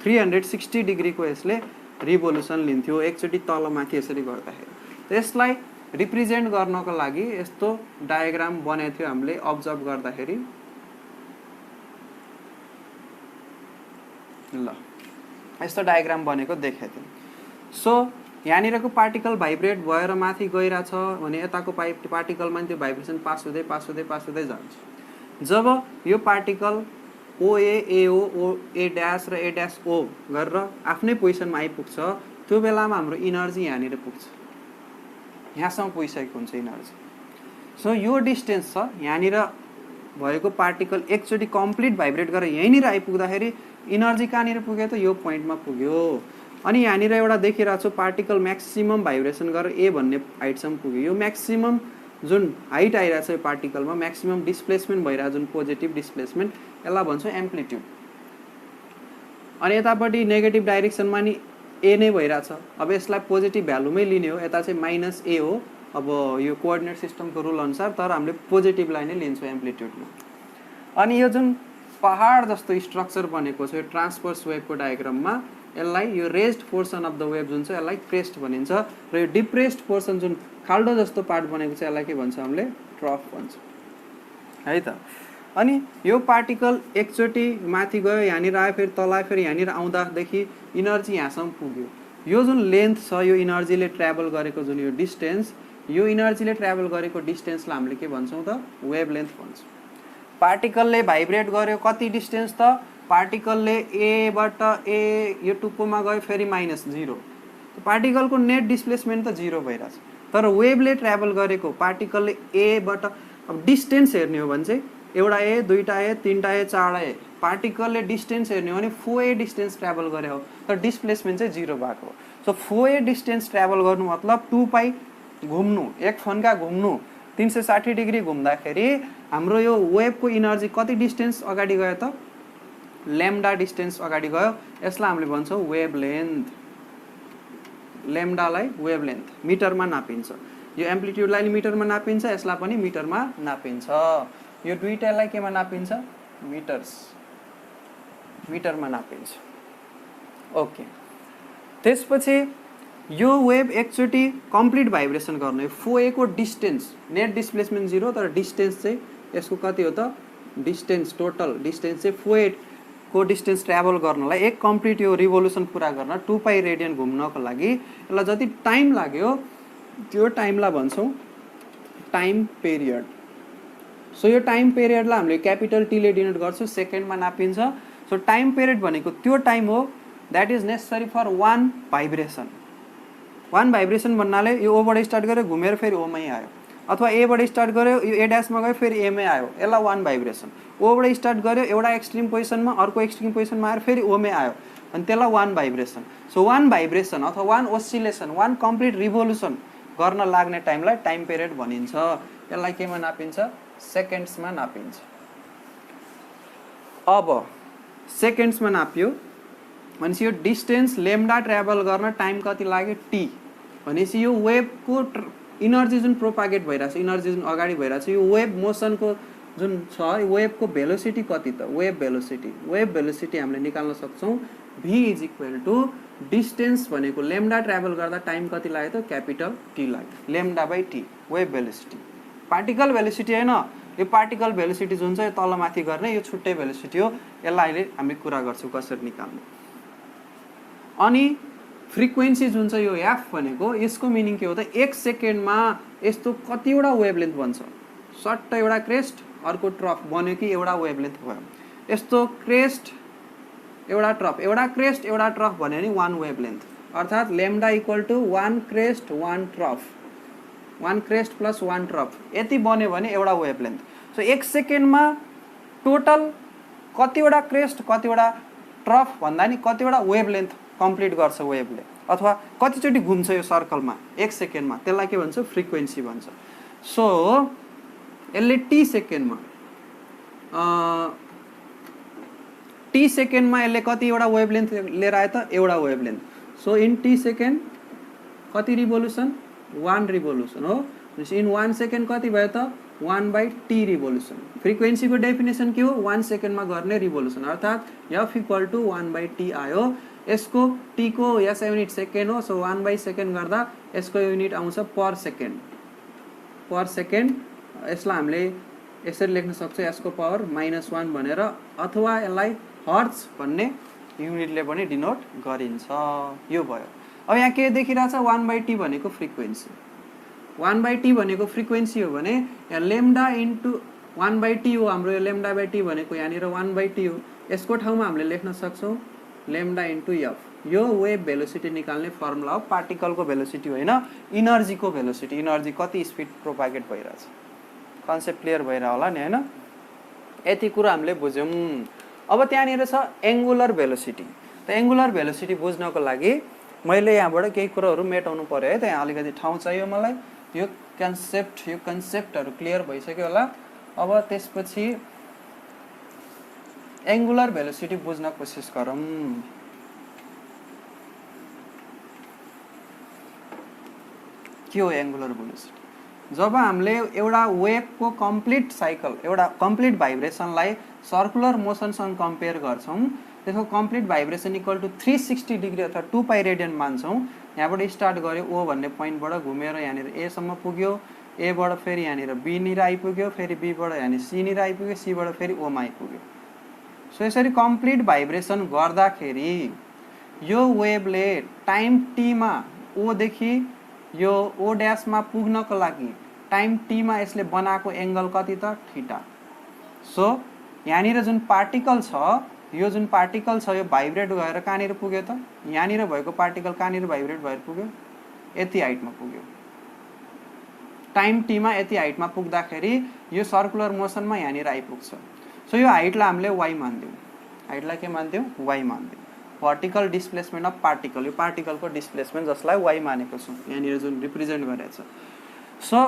360 डिग्रीको यसले रिभोल्युसन लिन्थ्यो एकचोटि तल माथि यसरी गर्दाखेरि। यसलाई रिप्रेजेन्ट गर्नको लागि यस्तो डायग्राम बनाएको थियो हामीले अब्जर्भ गर्दाखेरि। ल यस्तो डायग्राम बनेको देखेको थियौँ। सो यहाँनिरको पार्टिकल भाइब्रेट भएर माथि गइरहेछ भने यताको पार्टिकलमा त्यो भाइब्रेसन पास हुँदै जान्छ। जब यो पार्टिकल ओए एओ ओ ए ड्यास र ए ड्यास ओ गरेर आफ्नै पोजिसनमा आइपुग्छ, त्यो बेलामा हाम्रो इनर्जी यहाँनिर पुग्छ, यहाँसम्म पुगिसकेको हुन्छ इनर्जी। सो यो डिस्टेन्स छ यहाँनिर भएको पार्टिकल एकचोटि कम्प्लिट भाइब्रेट गरेर यहीँनिर आइपुग्दाखेरि इनर्जी कहाँनिर पुग्यो त यो पोइन्टमा पुग्यो। अनि यहाँनिर एउटा देखिरहेको छु पार्टिकल म्याक्सिमम भाइब्रेसन गरेर ए भन्ने हाइटसम्म पुग्यो। यो म्याक्सिमम जुन हाइट आइरहेछ यो पार्टिकलमा म्याक्सिमम डिस्प्लेसमेन्ट भइरहेको जुन पोजिटिभ डिस्प्लेसमेन्ट, यसलाई भन्छौँ एम्प्लिट्युड। अनि यतापट्टि नेगेटिभ डाइरेक्सनमा नि ए नै भइरहेछ। अब यसलाई पोजिटिभ भ्यालुमै लिने हो, यता चाहिँ माइनस ए हो अब यो कोअर्डिनेट सिस्टमको रुल अनुसार, तर हामीले पोजिटिभलाई नै लिन्छौँ एम्प्लिट्युडमा। अनि यो जुन पहाड जस्तो स्ट्रक्चर बनेको छ यो ट्रान्सभर्स वेभको डायग्राममा, यसलाई यो raised portion of the wave जुन छ यसलाई क्रेस्ट भनिन्छ र यो डिप्रेस्ड पोर्सन जुन खाल्डो जस्तो पार्ट बनेको छ यसलाई के भन्छ हामीले ट्रफ भन्छ है त। अनि यो पार्टिकल एकचोटि माथि गयो यहाँनिर आयो फेरि तल आयो फेरि यहाँनिर आउँदादेखि इनर्जी यहाँसम्म पुग्यो। यो जुन लेन्थ छ यो इनर्जीले ट्राभल गरेको जुन यो डिस्टेन्स, यो इनर्जीले ट्राभल गरेको डिस्टेन्सलाई हामीले के भन्छौँ त वेभ लेन्थ भन्छौँ। पार्टिकलले भाइब्रेट गर्यो कति डिस्टेन्स त, पार्टिकलले एबाट ए यो टुप्पोमा गयो फेरि -0, पार्टिकलको नेट डिस्प्लेसमेन्ट त 0 भइरहेछ। तर वेभले ट्राभल गरेको पार्टिकलले एबाट अब डिस्टेन्स हेर्ने हो भने चाहिँ एउटा ए दुईटा ए तीनटा ए चारवटा ए, पार्टिकलले डिस्टेन्स हेर्ने हो भने 4a डिस्टेन्स ट्राभल गरे हो तर डिस्प्लेसमेन्ट चाहिँ 0 भएको हो। सो 4a डिस्टेन्स ट्राभल गर्नु मतलब 2 पाई घुम्नु, एक फन्का घुम्नु 360 डिग्री घुम्दाखेरि हाम्रो यो वेभको इनर्जी कति डिस्टेन्स अगाडि गयो त, ल्याम्डा डिस्टेन्स अगाडि गयो। यसलाई हामीले भन्छौँ वेभ लेन्थ। ल्याम्डालाई वेभ लेन्थ मिटरमा नापिन्छ, यो एम्प्लिट्युडलाई मिटरमा नापिन्छ, यसलाई पनि मिटरमा नापिन्छ। यो दुईटालाई केमा नापिन्छ मिटरमा नापिन्छ। ओके, त्यसपछि यो वेभ एकचोटि कम्प्लिट भाइब्रेसन गर्नु, 4a को डिस्टेन्स नेट डिस्प्लेसमेन्ट 0 तर डिस्टेन्स चाहिँ यसको कति हो त, डिस्टेन्स टोटल डिस्टेन्स चाहिँ 4a को डिस्टेन्स ट्राभल गर्नलाई एक कम्प्लिट यो रिभोल्युसन पुरा गर्न 2 पाई रेडियन घुम्नको लागि यसलाई जति टाइम लाग्यो त्यो टाइमलाई भन्छौँ टाइम पिरियड। सो यो टाइम पिरियडलाई हामीले क्यापिटल टी ले डिनोट गर्छौँ, सेकेन्डमा नापिन्छ। सो टाइम पिरियड भनेको त्यो टाइम हो that is necessary for 1 vibration. 1 vibration भन्नाले यो ओबाट स्टार्ट गर्यो घुमेर फेरि ओमै आयो, अथवा एबाट स्टार्ट गर्यो यो ए ड्यासमा गयो फेरि एमै आयो, यसलाई 1 भाइब्रेसन। ओबाट स्टार्ट गर्यो एउटा एक्सट्रिम पोजिसनमा अर्को एक्सट्रिम पोजिसनमा आएर फेरि ओमै आयो अनि त्यसलाई 1 भाइब्रेसन। सो 1 भाइब्रेसन अथवा 1 ओसिलेसन 1 कम्प्लिट रिभोल्युसन गर्न लाग्ने टाइमलाई टाइम पिरियड भनिन्छ। यसलाई केमा नापिन्छ, सेकेन्ड्समा नापिन्छ। अब सेकेन्ड्समा नाप्यो भनेपछि यो डिस्टेन्स लेम्डा ट्राभल गर्न टाइम कति लाग्यो टी भनेपछि यो वेभको इनर्जी जुन प्रोपागेट भइरहेछ इनर्जी जुन अगाडि भइरहेछ यो वेभ मोसनको जुन छ वेभको भेलोसिटी कति त वेभ भेलोसिटी हामीले निकाल्न सक्छौँ v is equal to distance भनेको लेम्डा ट्राभल गर्दा टाइम कति लाग्यो त क्यापिटल टी लाग्यो lambda by T wave velocity particle velocity हैन यो पार्टिकल भेलोसिटी जुन चाहिँ तलमाथि गर्ने यो छुट्टै भेलोसिटी हो यसलाई अहिले हामी कुरा गर्छौँ कसरी निकाल्ने अनि फ्रिक्वेन्सी जुन चाहिँ यो एफ भनेको यसको मिनिङ के हो त 1 सेकेन्डमा यस्तो कतिवटा वेभलेन्थ बन्छ सट्ट एउटा क्रेस्ट अर्को ट्रफ बन्यो कि एउटा वेभलेन्थ भयो यस्तो क्रेस्ट एउटा क्रेस्ट एउटा ट्रफ भन्यो भने 1 वेभलेन्थ अर्थात् लेम्डा इक्वल टु 1 क्रेस्ट 1 ट्रफ 1 क्रेस्ट प्लस 1 ट्रफ यति बन्यो भने एउटा वेभलेन्थ सो 1 सेकेन्डमा टोटल कतिवटा क्रेस्ट कतिवटा ट्रफ भन्दा नि कतिवटा वेभलेन्थ कम्प्लिट गर्छ वेभले अथवा कतिचोटि घुम्छ यो सर्कलमा 1 सेकेन्डमा त्यसलाई के भन्छ फ्रिक्वेन्सी भन्छ सो यसले टी सेकेन्डमा यसले कतिवटा वेभलेन्थ लिएर आयो त एउटा wavelength so in T second कति रिभोल्युसन 1 रिभोल्युसन हो इन 1 सेकेन्ड कति भयो त 1/t रिभोल्युसन फ्रिक्वेन्सीको डेफिनेसन के हो 1 सेकेन्डमा गर्ने रिभोल्युसन अर्थात् f इक्वल टु 1/t आयो यसको t को SI युनिट सेकेन्ड हो सो 1/सेकेन्ड गर्दा यसको युनिट आउँछ पर सेकेन्ड यसलाई हामीले यसरी लेख्न सक्छौँ यसको पावर -1 भनेर अथवा यसलाई हर्ट्ज भन्ने युनिटले पनि डिनोट गरिन्छ यो भयो अब यहाँ के देखिरहेछ 1/t भनेको फ्रिक्वेन्सी 1/t भनेको फ्रिक्वेन्सी हो भने यहाँ लेम्डा इन्टु 1/t हो हाम्रो यो लेम्डा बाई टी भनेको यहाँनिर 1/t हो यसको ठाउँमा हामीले लेख्न सक्छौँ लेम्डा इन्टु एफ यो वेभ भेलोसिटी निकाल्ने फर्मुला हो पार्टिकलको भेलोसिटी होइन इनर्जीको भेलोसिटी इनर्जी कति स्पिड प्रोपागेट भइरहेछ कन्सेप्ट क्लियर भइरह होला नि हैन यति कुरा हामीले बुझ्यौँ अब त्यहाँनिर छ एङ्गुलर भेलोसिटी त एङ्गुलर भेलोसिटी बुझ्नको लागि मैले यहाँबाट केही कुराहरू मेटाउनु पर्यो है त्यहाँ अलिकति ठाउँ चाहियो मलाई यो कन्सेप्टहरू क्लियर भइसक्यो होला अब त्यसपछि एङ्गुलर भेलोसिटी बुझ्न कोसिस गरौँ के हो एङ्गुलर भेलोसिटी जब हामीले एउटा वेभको कम्प्लिट साइकल एउटा कम्प्लिट भाइब्रेसनलाई सर्कुलर मोसनसँग कम्पेयर गर्छौँ त्यसको complete vibration equal to 360 degree अथवा 2 पाई रेडियन मान्छौँ यहाँबाट स्टार्ट गऱ्यो ओ भन्ने पोइन्टबाट घुमेर यहाँनिर ए सम्म पुग्यो एबाट फेरि यहाँनिर बी निर आइपुग्यो फेरि बीबाट यहाँनिर सी निर आइपुग्यो सीबाट फेरि ओमा आइपुग्यो सो यसरी कम्प्लिट भाइब्रेसन गर्दाखेरि यो वेभले टाइम टीमा ओदेखि यो ओ ड्यासमा पुग्नको लागि टाइम टीमा यसले बनाएको एङ्गल कति त थीटा सो यहाँनिर जुन पार्टिकल छ यो भाइब्रेट गएर कहाँनिर पुग्यो त यहाँनिर भएको पार्टिकल कहाँनिर भाइब्रेट भएर पुग्यो यति हाइटमा पुग्यो टाइम टीमा यति हाइटमा पुग्दाखेरि यो सर्कुलर मोसनमा यहाँनिर आइपुग्छ सो यो हाइटलाई हामीले वाइ मान्दियौँ हाइटलाई के मान्थ्यौँ वाइ मान्थ्यौँ भर्टिकल डिस्प्लेसमेन्ट अफ पार्टिकल यो पार्टिकलको डिस्प्लेसमेन्ट जसलाई वाइ मानेको छौँ यहाँनिर जुन रिप्रेजेन्ट गरेको छ सो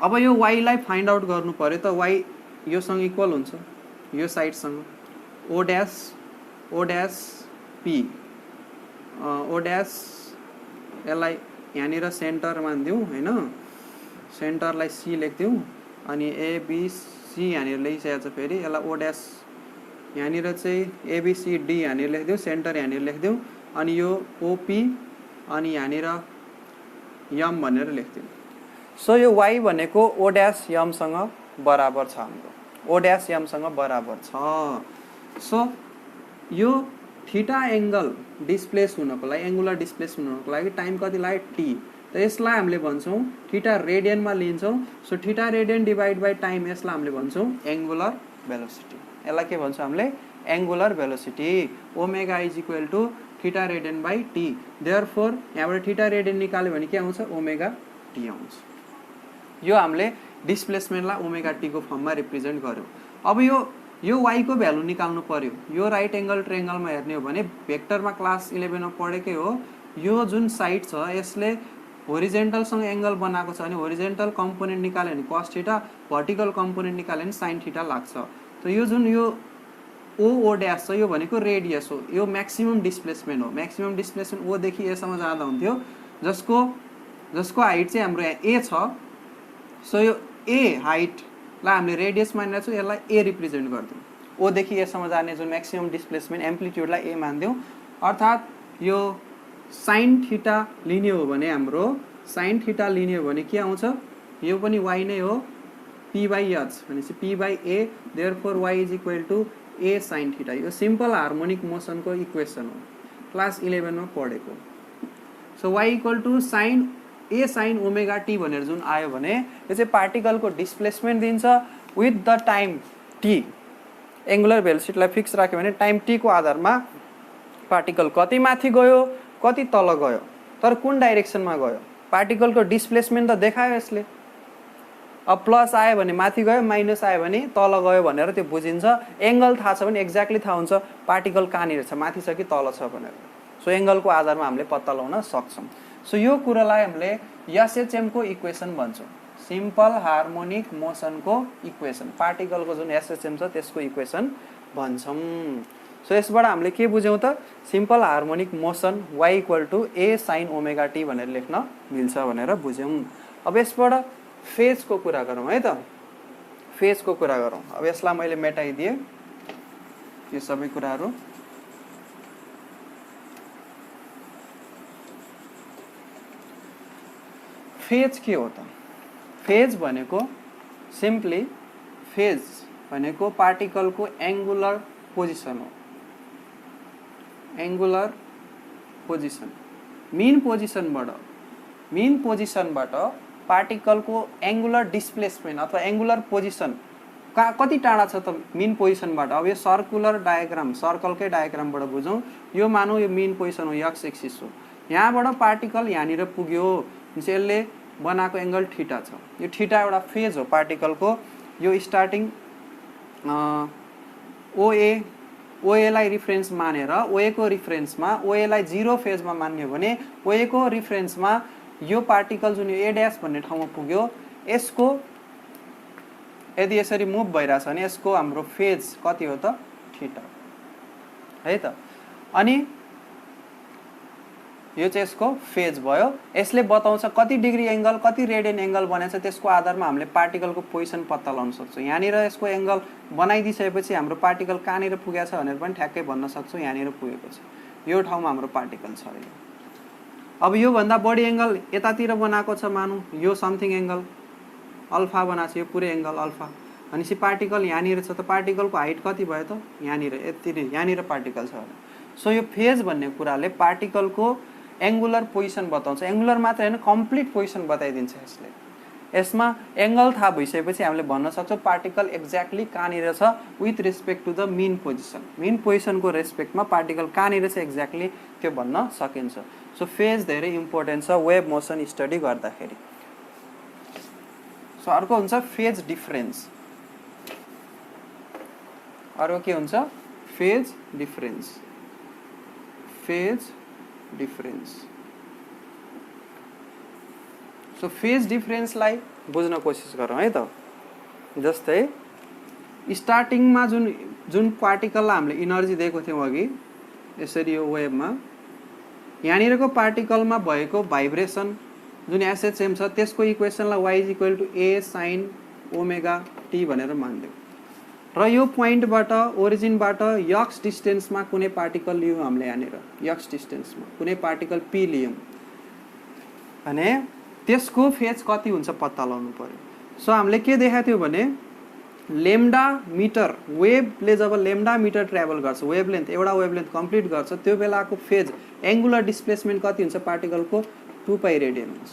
अब यो वाइलाई फाइन्ड आउट गर्नु पर्यो त वाइ योसँग इक्वल हुन्छ यो साइडसँग ओ ड्यास पी ओ ड्यास यसलाई यहाँनिर सेन्टर मानिदिउँ होइन सेन्टरलाई सी लेख्दिउँ अनि एबिसी यहाँनिर लेखिसकेको छ फेरि यसलाई ओ ड्यास यहाँनिर चाहिँ एबिसिडी यहाँनिर लेखिदिउँ सेन्टर यहाँनिर लेखिदिउँ अनि यो ओपी अनि यहाँनिर यम भनेर लेखिदिउँ सो यो वाइ भनेको ओ ड्यास यमसँग बराबर छ हाम्रो ओ ड्यास यमसँग बराबर छ सो यो थीटा एङ्गल डिस्प्लेस हुनको लागि एङ्गुलर डिस्प्लेस हुनको लागि टाइम कति लाग्यो टी त यसलाई हामीले भन्छौँ थीटा रेडियनमा लिन्छौँ so theta radian divide by time यसलाई हामीले भन्छौँ एङ्गुलर भेलोसिटी यसलाई के भन्छौँ हामीले angular velocity omega is equal to theta radian by T therefore यहाँबाट थीटा रेडियन निकाल्यो भने के आउँछ ओमेगा टी आउँछ यो हामीले डिस्प्लेसमेन्टलाई ओमेगा टीको फर्ममा रिप्रेजेन्ट गर्यौँ अब यो वाइको भ्यालु निकाल्नु पर्यो यो राइट एङ्गल ट्रायङ्गलमा हेर्ने हो भने भेक्टरमा क्लास 11 मा पढेकै हो यो जुन साइड छ यसले होरिजेन्टलसँग एङ्गल बनाएको छ अनि होरिजेन्टल कम्पोनेन्ट निकाल्यो भने cos थीटा भर्टिकल कम्पोनेन्ट निकाल्यो भने sin थीटा लाग्छ त यो जुन यो ओ ड्यास छ यो भनेको रेडियस हो, यो म्याक्सिमम डिस्प्लेसमेन्ट हो। म्याक्सिमम डिस्प्लेसमेन्ट ओ देखि ए सम्म जाँदा हुन्थ्यो, जसको हाइट चाहिँ हाम्रो यहाँ ए छ। सो यो ए हाइटलाई हामीले रेडियस मानेर छु, यसलाई ए रिप्रेजेन्ट गरिदिउँ। ओ देखि ए सम्म जाने जुन म्याक्सिमम डिस्प्लेसमेन्ट एम्प्लिट्युडलाई ए मानिदिउँ। अर्थात् यो साइन थीटा लिने हो भने हाम्रो साइन थीटा लिने हो भने के आउँछ, यो पनि y नै हो, p बाई एच भनेपछि p by A, therefore y is equal to A sine theta. यो सिम्पल हार्मोनिक मोसनको इक्वेसन हो, क्लास 11 मा पढेको। So y equal to sine A sine omega T भनेर जुन आयो भने यो चाहिँ पार्टिकलको डिस्प्लेसमेन्ट दिन्छ with the time t। Angular भेलोसिटीलाई फिक्स राख्यो भने टाइम t को आधारमा पार्टिकल कति माथि गयो कति तल गयो, तर कुन डाइरेक्सनमा गयो। पार्टिकलको डिस्प्लेसमेन्ट त देखायो यसले। अब प्लस आयो भने माथि गयो, माइनस आयो भने तल गयो भनेर त्यो बुझिन्छ। एङ्गल थाहा छ भने एक्ज्याक्टली थाहा हुन्छ पार्टिकल कहाँनिर छ, माथि छ कि तल छ भनेर। सो एङ्गलको आधारमा हामीले पत्ता लगाउन सक्छौँ। सो यो कुरालाई हामीले एसएचएम को इक्वेसन भन्छौँ, सिम्पल हार्मोनिक मोसनको इक्वेसन। पार्टिकलको जुन एसएचएम छ त्यसको इक्वेसन भन्छौँ। सो यसबाट हामीले के बुझ्यौँ त, simple harmonic motion y equal to A sine omega T भनेर लेख्न मिल्छ भनेर बुझ्यौँ। अब यसबाट फेजको कुरा गरौँ है त, फेजको कुरा गरौँ। अब यसलाई मैले मेटाइदिएँ यो सबै कुराहरू। फेज के हो त? फेज भनेको सिम्पली फेज भनेको पार्टिकलको एङ्गुलर पोजिसन हो। एङ्गुलर पोजिसन, मेन पोजिसनबाट पार्टिकलको एङ्गुलर डिस्प्लेसमेन्ट अथवा एङ्गुलर पोजिसन कति टाढा छ त मेन पोजिसनबाट। अब यो सर्कुलर डायग्राम, सर्कलकै डायग्रामबाट बुझौँ। यो मानौँ यो मेन पोजिसन हो, एक्स एक्सिस हो। यहाँबाट पार्टिकल यहाँनिर पुग्यो भनेपछि यसले बनाएको एङ्गल थीटा छ। यो थीटा एउटा फेज हो पार्टिकलको। यो स्टार्टिङ ओएलाई रिफरेन्स मानेर ओए को रिफरेन्समा ओएलाई 0 फेजमा मान्यो भने ओए को रिफरेन्समा यो पार्टिकल जुन ए ड्यास भन्ने ठाउँमा पुग्यो, यसको यदि यसरी मुभ भइरहेछ भने यसको हाम्रो फेज कति हो त, थीटा है त। अनि यो चाहिँ यसको फेज भयो। यसले बताउँछ कति डिग्री एङ्गल कति रेडियन एङ्गल बनेछ, त्यसको आधारमा हामीले पार्टिकलको पोजिसन पत्ता लगाउन सक्छौँ। यहाँनिर यसको एङ्गल बनाइदिसकेपछि हाम्रो पार्टिकल कहाँनिर पुगेछ भनेर पनि ठ्याक्कै भन्न सक्छौँ, यहाँनिर पुगेको छ, यो ठाउँमा हाम्रो पार्टिकल छ। अब योभन्दा बढी एङ्गल यतातिर बनाएको छ, मानौँ यो समथिङ एङ्गल अल्फा बनाएको छ, यो पुरै एङ्गल अल्फा भनेपछि पार्टिकल यहाँनिर छ। त पार्टिकलको हाइट कति भयो त, यहाँनिर यति, यहाँनिर पार्टिकल छ। सो यो फेज भन्ने कुराले पार्टिकलको एङ्गुलर पोजिसन बताउँछ। एङ्गुलर मात्र होइन, कम्प्लिट पोजिसन बताइदिन्छ यसले। यसमा एङ्गल थाहा भइसकेपछि हामीले भन्न सक्छौँ पार्टिकल एक्ज्याक्टली कहाँनिर छ with respect to the mean position. Mean पोजिसनको रेस्पेक्टमा पार्टिकल कहाँनिर छ एक्ज्याक्टली त्यो भन्न सकिन्छ। सो फेज धेरै इम्पोर्टेन्ट छ वेभ मोसन स्टडी गर्दाखेरि। सो अर्को हुन्छ फेज डिफरेन्स। अर्को के हुन्छ, phase difference. Phase difference. So phase डिफरेन्सलाई बुझ्न कोसिस गरौँ है त। जस्तै स्टार्टिङमा जुन पार्टिकललाई हामीले इनर्जी दिएको थियौँ अघि, यसरी यो वेभमा यहाँनिरको पार्टिकलमा भएको भाइब्रेसन जुन एसएचएम छ त्यसको इक्वेसनलाई y is equal to A sine omega T भनेर मानिदिउँ। र यो पोइन्टबाट ओरिजिनबाट यक्स डिस्टेन्समा कुनै पार्टिकल लियौँ हामीले, यहाँनिर यक्स डिस्टेन्समा कुनै पार्टिकल पी लियौँ भने त्यसको फेज कति हुन्छ पत्ता लगाउनु पर्यो। सो हामीले के देखाएको थियो भने लेम्डा मिटर, वेभले जब लेम्डा मिटर ट्राभल गर्छ, वेभलेन्थ एउटा वेभलेन्थ कम्प्लिट गर्छ, त्यो बेलाको फेज एङ्गुलर डिस्प्लेसमेन्ट कति हुन्छ पार्टिकलको 2 पाई रेडियन हुन्छ।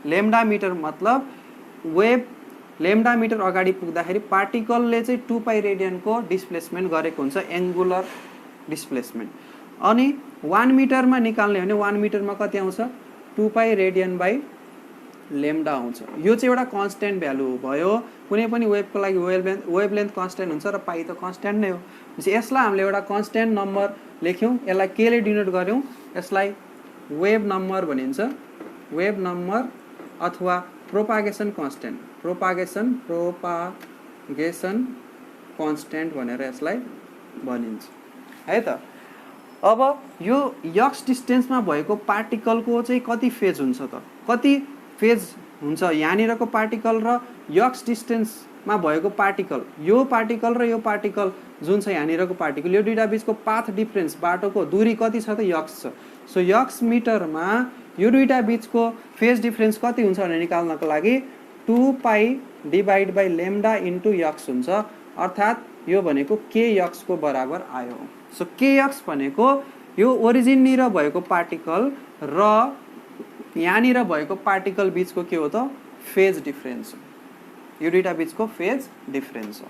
लेम्डा मिटर मतलब वेभ लेम्डा मिटर अगाडि पुग्दाखेरि पार्टिकलले चाहिँ 2 पाई रेडियनको डिस्प्लेसमेन्ट गरेको हुन्छ एङ्गुलर डिस्प्लेसमेन्ट। अनि 1 मिटरमा निकाल्ने भने 1 मिटरमा कति आउँछ, 2 पाई रेडियन बाई लेम्डा आउँछ। यो चाहिँ एउटा कन्स्ट्यान्ट भ्यालु भयो। कुनै पनि वेभको लागि वेभलेन्थ कन्स्ट्यान्ट हुन्छ र पाई त कन्स्ट्यान्ट नै हो। यसलाई हामीले एउटा कन्स्ट्यान्ट नम्बर लेख्यौँ, यसलाई केले डिनोट गर्यौँ, यसलाई वेभ नम्बर भनिन्छ। वेभ नम्बर अथवा प्रोपागेसन कन्स्ट्यान्ट, प्रोपागेसन कन्स्ट्यान्ट भनेर यसलाई भनिन्छ है त। अब यो यक्स डिस्टेन्समा भएको पार्टिकलको चाहिँ कति फेज हुन्छ त, कति फेज हुन्छ यहाँनिरको पार्टिकल र यक्स डिस्टेन्समा भएको पार्टिकल, यो पार्टिकल र यो पार्टिकल जुन छ यहाँनिरको पार्टिकल, यो दुईटा बिचको पाथ डिफरेन्स बाटोको दूरी कति छ त, यक्स छ। सो यक्स मिटरमा यो दुईटा बिचको फेज डिफरेन्स कति हुन्छ भनेर निकाल्नको लागि 2 pi divide by lambda into X हुन्छ, अर्थात् यो भनेको के यक्सको बराबर आयो। सो के यक्स भनेको यो ओरिजिननिर भएको पार्टिकल र यहाँनिर भएको पार्टिकल बिचको के हो त, फेज डिफरेन्स हो। यो दुईटा बिचको फेज डिफरेन्स हो।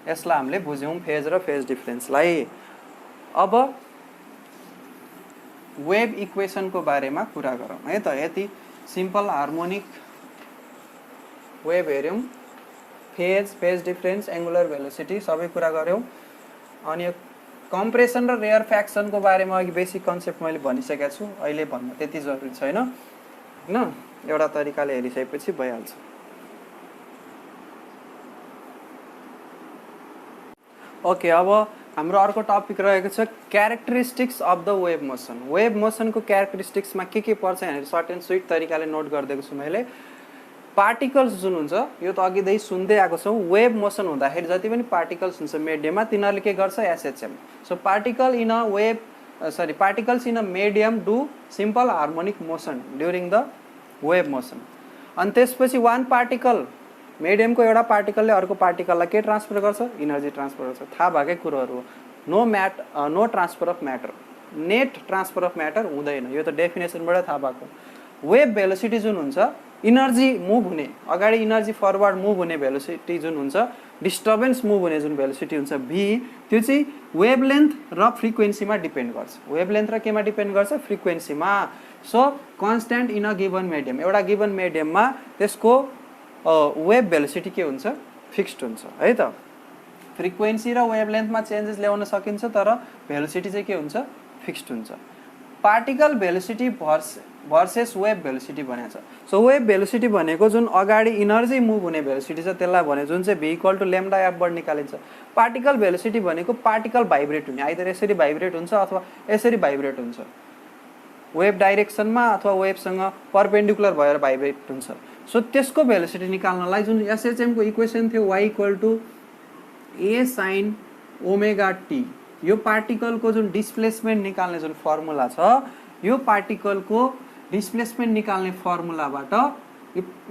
यसलाई हामीले बुझ्यौँ फेज र फेज डिफरेन्सलाई। अब वेभ इक्वेसनको बारेमा कुरा गरौँ है त। यति सिम्पल हार्मोनिक वेभ हेऱ्यौँ, phase, phase difference, angular velocity सबै कुरा गऱ्यौँ। अनि कम्प्रेसन र रेयर फ्याक्सनको बारेमा अघि बेसिक कन्सेप्ट मैले भनिसकेको छु, अहिले भन्न त्यति जरुरी छैन हैन, एउटा तरिकाले हेरिसकेपछि भइहाल्छ। ओके, अब हाम्रो अर्को टपिक रहेको छ characteristics of the wave motion. Wave मोसनको क्यारेक्टरिस्टिक्समा के पर्छ भनेर सर्ट एन्ड स्विट तरिकाले नोट गरिदिएको छु मैले। पार्टिकल्स जुन हुन्छ यो त अघिदेखि सुन्दै आएको छौँ, वेभ मोसन हुँदाखेरि जति पनि पार्टिकल्स हुन्छ मिडियममा तिनीहरूले के गर्छ, SHM. So particle in a wave particles in a medium do simple harmonic motion during the wave motion. अनि त्यसपछि वान पार्टिकल, मिडियमको एउटा पार्टिकलले अर्को पार्टिकललाई के ट्रान्सफर गर्छ, इनर्जी ट्रान्सफर गर्छ। थाहा भएकै कुरोहरू हो। No transfer of matter, net transfer of matter हुँदैन, यो त डेफिनेसनबाटै थाहा भएको। वेभ भेलोसिटी जुन हुन्छ, इनर्जी मुभ हुने, अगाडि इनर्जी फरवर्ड मुभ हुने भेलोसिटी जुन हुन्छ, डिस्टर्बेन्स मुभ हुने जुन भेलोसिटी हुन्छ भी, त्यो चाहिँ वेभलेन्थ र फ्रिक्वेन्सीमा डिपेन्ड गर्छ। वेभलेन्थ र केमा डिपेन्ड गर्छ, फ्रिक्वेन्सीमा। So constant in a given medium, एउटा गिभन मिडियममा त्यसको वेभ भेलोसिटी के हुन्छ, फिक्स्ड हुन्छ है त। फ्रिक्वेन्सी र वेभलेन्थमा चेन्जेस ल्याउन सकिन्छ, तर भेलोसिटी चाहिँ के हुन्छ, फिक्स्ड हुन्छ। Particle velocity versus wave velocity भनेको छ। सो वेभ भेलोसिटी भनेको जुन अगाडि इनर्जी मुभ हुने भेलोसिटी छ त्यसलाई भने, जुन चाहिँ भी इक्वल टु लेम्डा एफबाट निकालिन्छ। पार्टिकल भेलोसिटी भनेको पार्टिकल भाइब्रेट हुने, आइदर यसरी भाइब्रेट हुन्छ अथवा यसरी भाइब्रेट हुन्छ, वेभ डाइरेक्सनमा अथवा वेभसँग परपेन्डिकुलर भएर भाइब्रेट हुन्छ। सो त्यसको भेलोसिटी निकाल्नलाई जुन एसएचएमको इक्वेसन थियो, Y equal to A sine omega T, यो पार्टिकलको जुन डिस्प्लेसमेन्ट निकाल्ने जुन फर्मुला छ, यो पार्टिकलको डिस्प्लेसमेन्ट निकाल्ने फर्मुलाबाट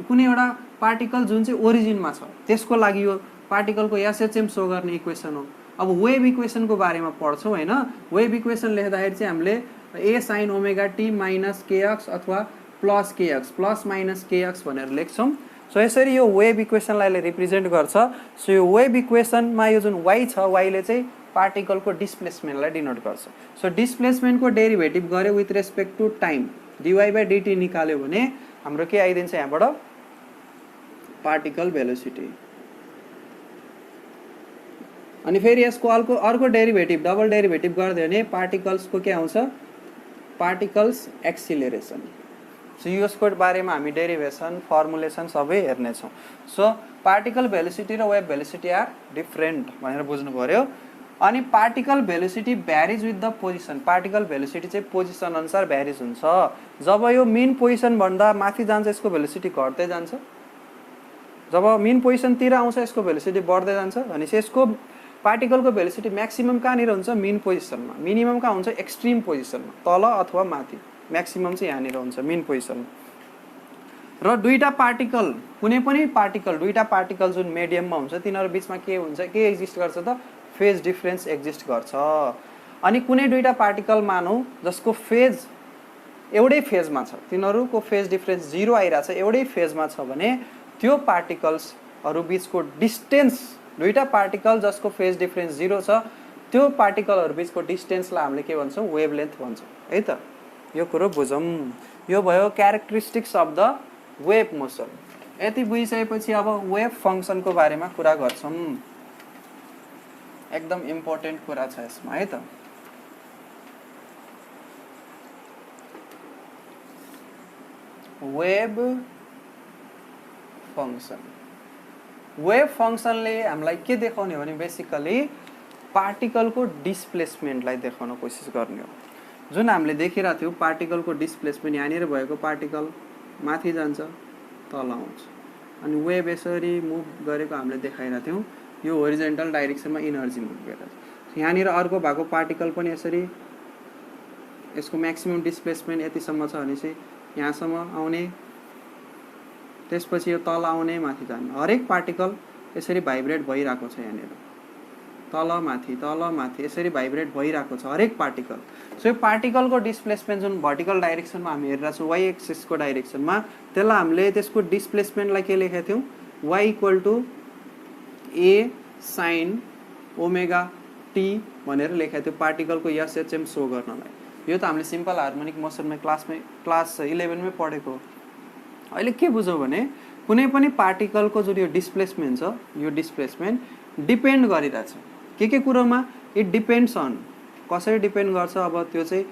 कुनै एउटा पार्टिकल जुन चाहिँ ओरिजिनमा छ त्यसको लागि यो पार्टिकलको एसएचएम सो गर्ने इक्वेसन हो। अब वेभ इक्वेसनको बारेमा पढ्छौँ हैन। वेभ इक्वेसन लेख्दाखेरि चाहिँ हामीले A sine omega T minus KX अथवा plus KX, plus minus KX भनेर लेख्छौँ। सो यसरी यो वेभ इक्वेसनलाई रिप्रेजेन्ट गर्छ। सो यो वेभ इक्वेसनमा यो जुन वाइ छ, वाइले चाहिँ पार्टिकलको डिस्प्लेसमेन्टलाई डिनोट गर्छ। सो डिस्प्लेसमेन्टको डेरिभेटिभ गऱ्यो with respect to time, dy by dt निकाल्यो भने हाम्रो के आइदिन्छ यहाँबाट, पार्टिकल भेलोसिटी। अनि फेरि यसको अर्को डेरिभेटिभ, डबल डेरिभेटिभ गरिदियो भने पार्टिकल्सको के आउँछ, पार्टिकल्स एक्सिलरेसन। सो यसको बारेमा हामी डेरिभेसन, फर्मुलेसन सबै हेर्नेछौँ। सो पार्टिकल भेलोसिटी र वेभ भेलोसिटी आर डिफरेन्ट भनेर बुझ्नु पर्यो। अनि particle velocity भ्यारिज with the position, particle velocity चाहिँ पोजिसन अनुसार भ्यारिज हुन्छ। जब यो मेन पोजिसन भन्दा माथि जान्छ यसको भेलोसिटी घट्दै जान्छ, जब मेन पोजिसनतिर आउँछ यसको भेलोसिटी बढ्दै जान्छ। भनेपछि यसको पार्टिकलको भेलोसिटी म्याक्सिमम कहाँनिर हुन्छ, मेन पोजिसनमा, मिनिमम कहाँ हुन्छ, एक्सट्रिम पोजिसनमा, तल अथवा माथि। म्याक्सिमम चाहिँ यहाँनिर हुन्छ मेन पोजिसनमा। र दुईटा पार्टिकल, कुनै पनि पार्टिकल, दुईटा पार्टिकल जुन मिडियममा हुन्छ तिनीहरू बिचमा के हुन्छ, के एक्जिस्ट गर्छ त, फेज डिफरेन्स एक्जिस्ट गर्छ। अनि कुनै दुईटा पार्टिकल मानौँ जसको फेज एउटै फेजमा छ, तिनीहरूको फेज डिफरेन्स 0 आइरहेछ, एउटै फेजमा छ भने त्यो पार्टिकल्सहरू बिचको डिस्टेन्स, दुईटा पार्टिकल जसको फेज डिफरेन्स 0 छ त्यो पार्टिकलहरू बिचको डिस्टेन्सलाई हामीले के भन्छौँ, वेभलेन्थ भन्छौँ है त। यो कुरो बुझौँ। यो भयो characteristics of the wave motion. यति बुझिसकेपछि अब वेभ फङ्सनको बारेमा कुरा गर्छौँ। एकदम इम्पोर्टेन्ट कुरा छ यसमा है त। वेभ फङ्सन, वेभ फङ्सनले हामीलाई के देखाउने भने बेसिकली पार्टिकलको डिस्प्लेसमेन्टलाई देखाउन कोसिस गर्ने हो। जुन हामीले देखिरहेको थियौँ पार्टिकलको डिस्प्लेसमेन्ट यहाँनिर भएको पार्टिकल माथि जान्छ तल आउँछ अनि वेभ यसरी मुभ गरेको हामीले देखाइरहेको थियौँ यो होरिजेन्टल डाइरेक्सनमा इनर्जी मुभ गरेर। यहाँनिर अर्को भएको पार्टिकल पनि यसरी यसको म्याक्सिमम डिस्प्लेसमेन्ट यतिसम्म छ भने चाहिँ यहाँसम्म आउने त्यसपछि यो तल आउने माथि जाने हरेक पार्टिकल यसरी भाइब्रेट भइरहेको छ यहाँनिर तल माथि यसरी भाइब्रेट भइरहेको छ हरेक पार्टिकल। सो यो पार्टिकलको डिस्प्लेसमेन्ट जुन भर्टिकल डाइरेक्सनमा हामी हेरिरहेको छौँ वाइ एक्सिसको डाइरेक्सनमा त्यसलाई हामीले त्यसको डिस्प्लेसमेन्टलाई के लेखेका थियौँ Y equal to A sine omega T भनेर लेखेका थियौँ पार्टिकलको एसएचएम सो गर्नलाई। यो त हामीले सिम्पल हार्मोनिक मोसनमा क्लास 11 मै पढेको हो। अहिले के बुझौँ भने कुनै पनि पार्टिकलको जुन यो डिस्प्लेसमेन्ट छ यो डिस्प्लेसमेन्ट डिपेन्ड गरिरहेछ के कुरोमा इट डिपेन्ड्स अन कसरी डिपेन्ड गर्छ अब त्यो चाहिँ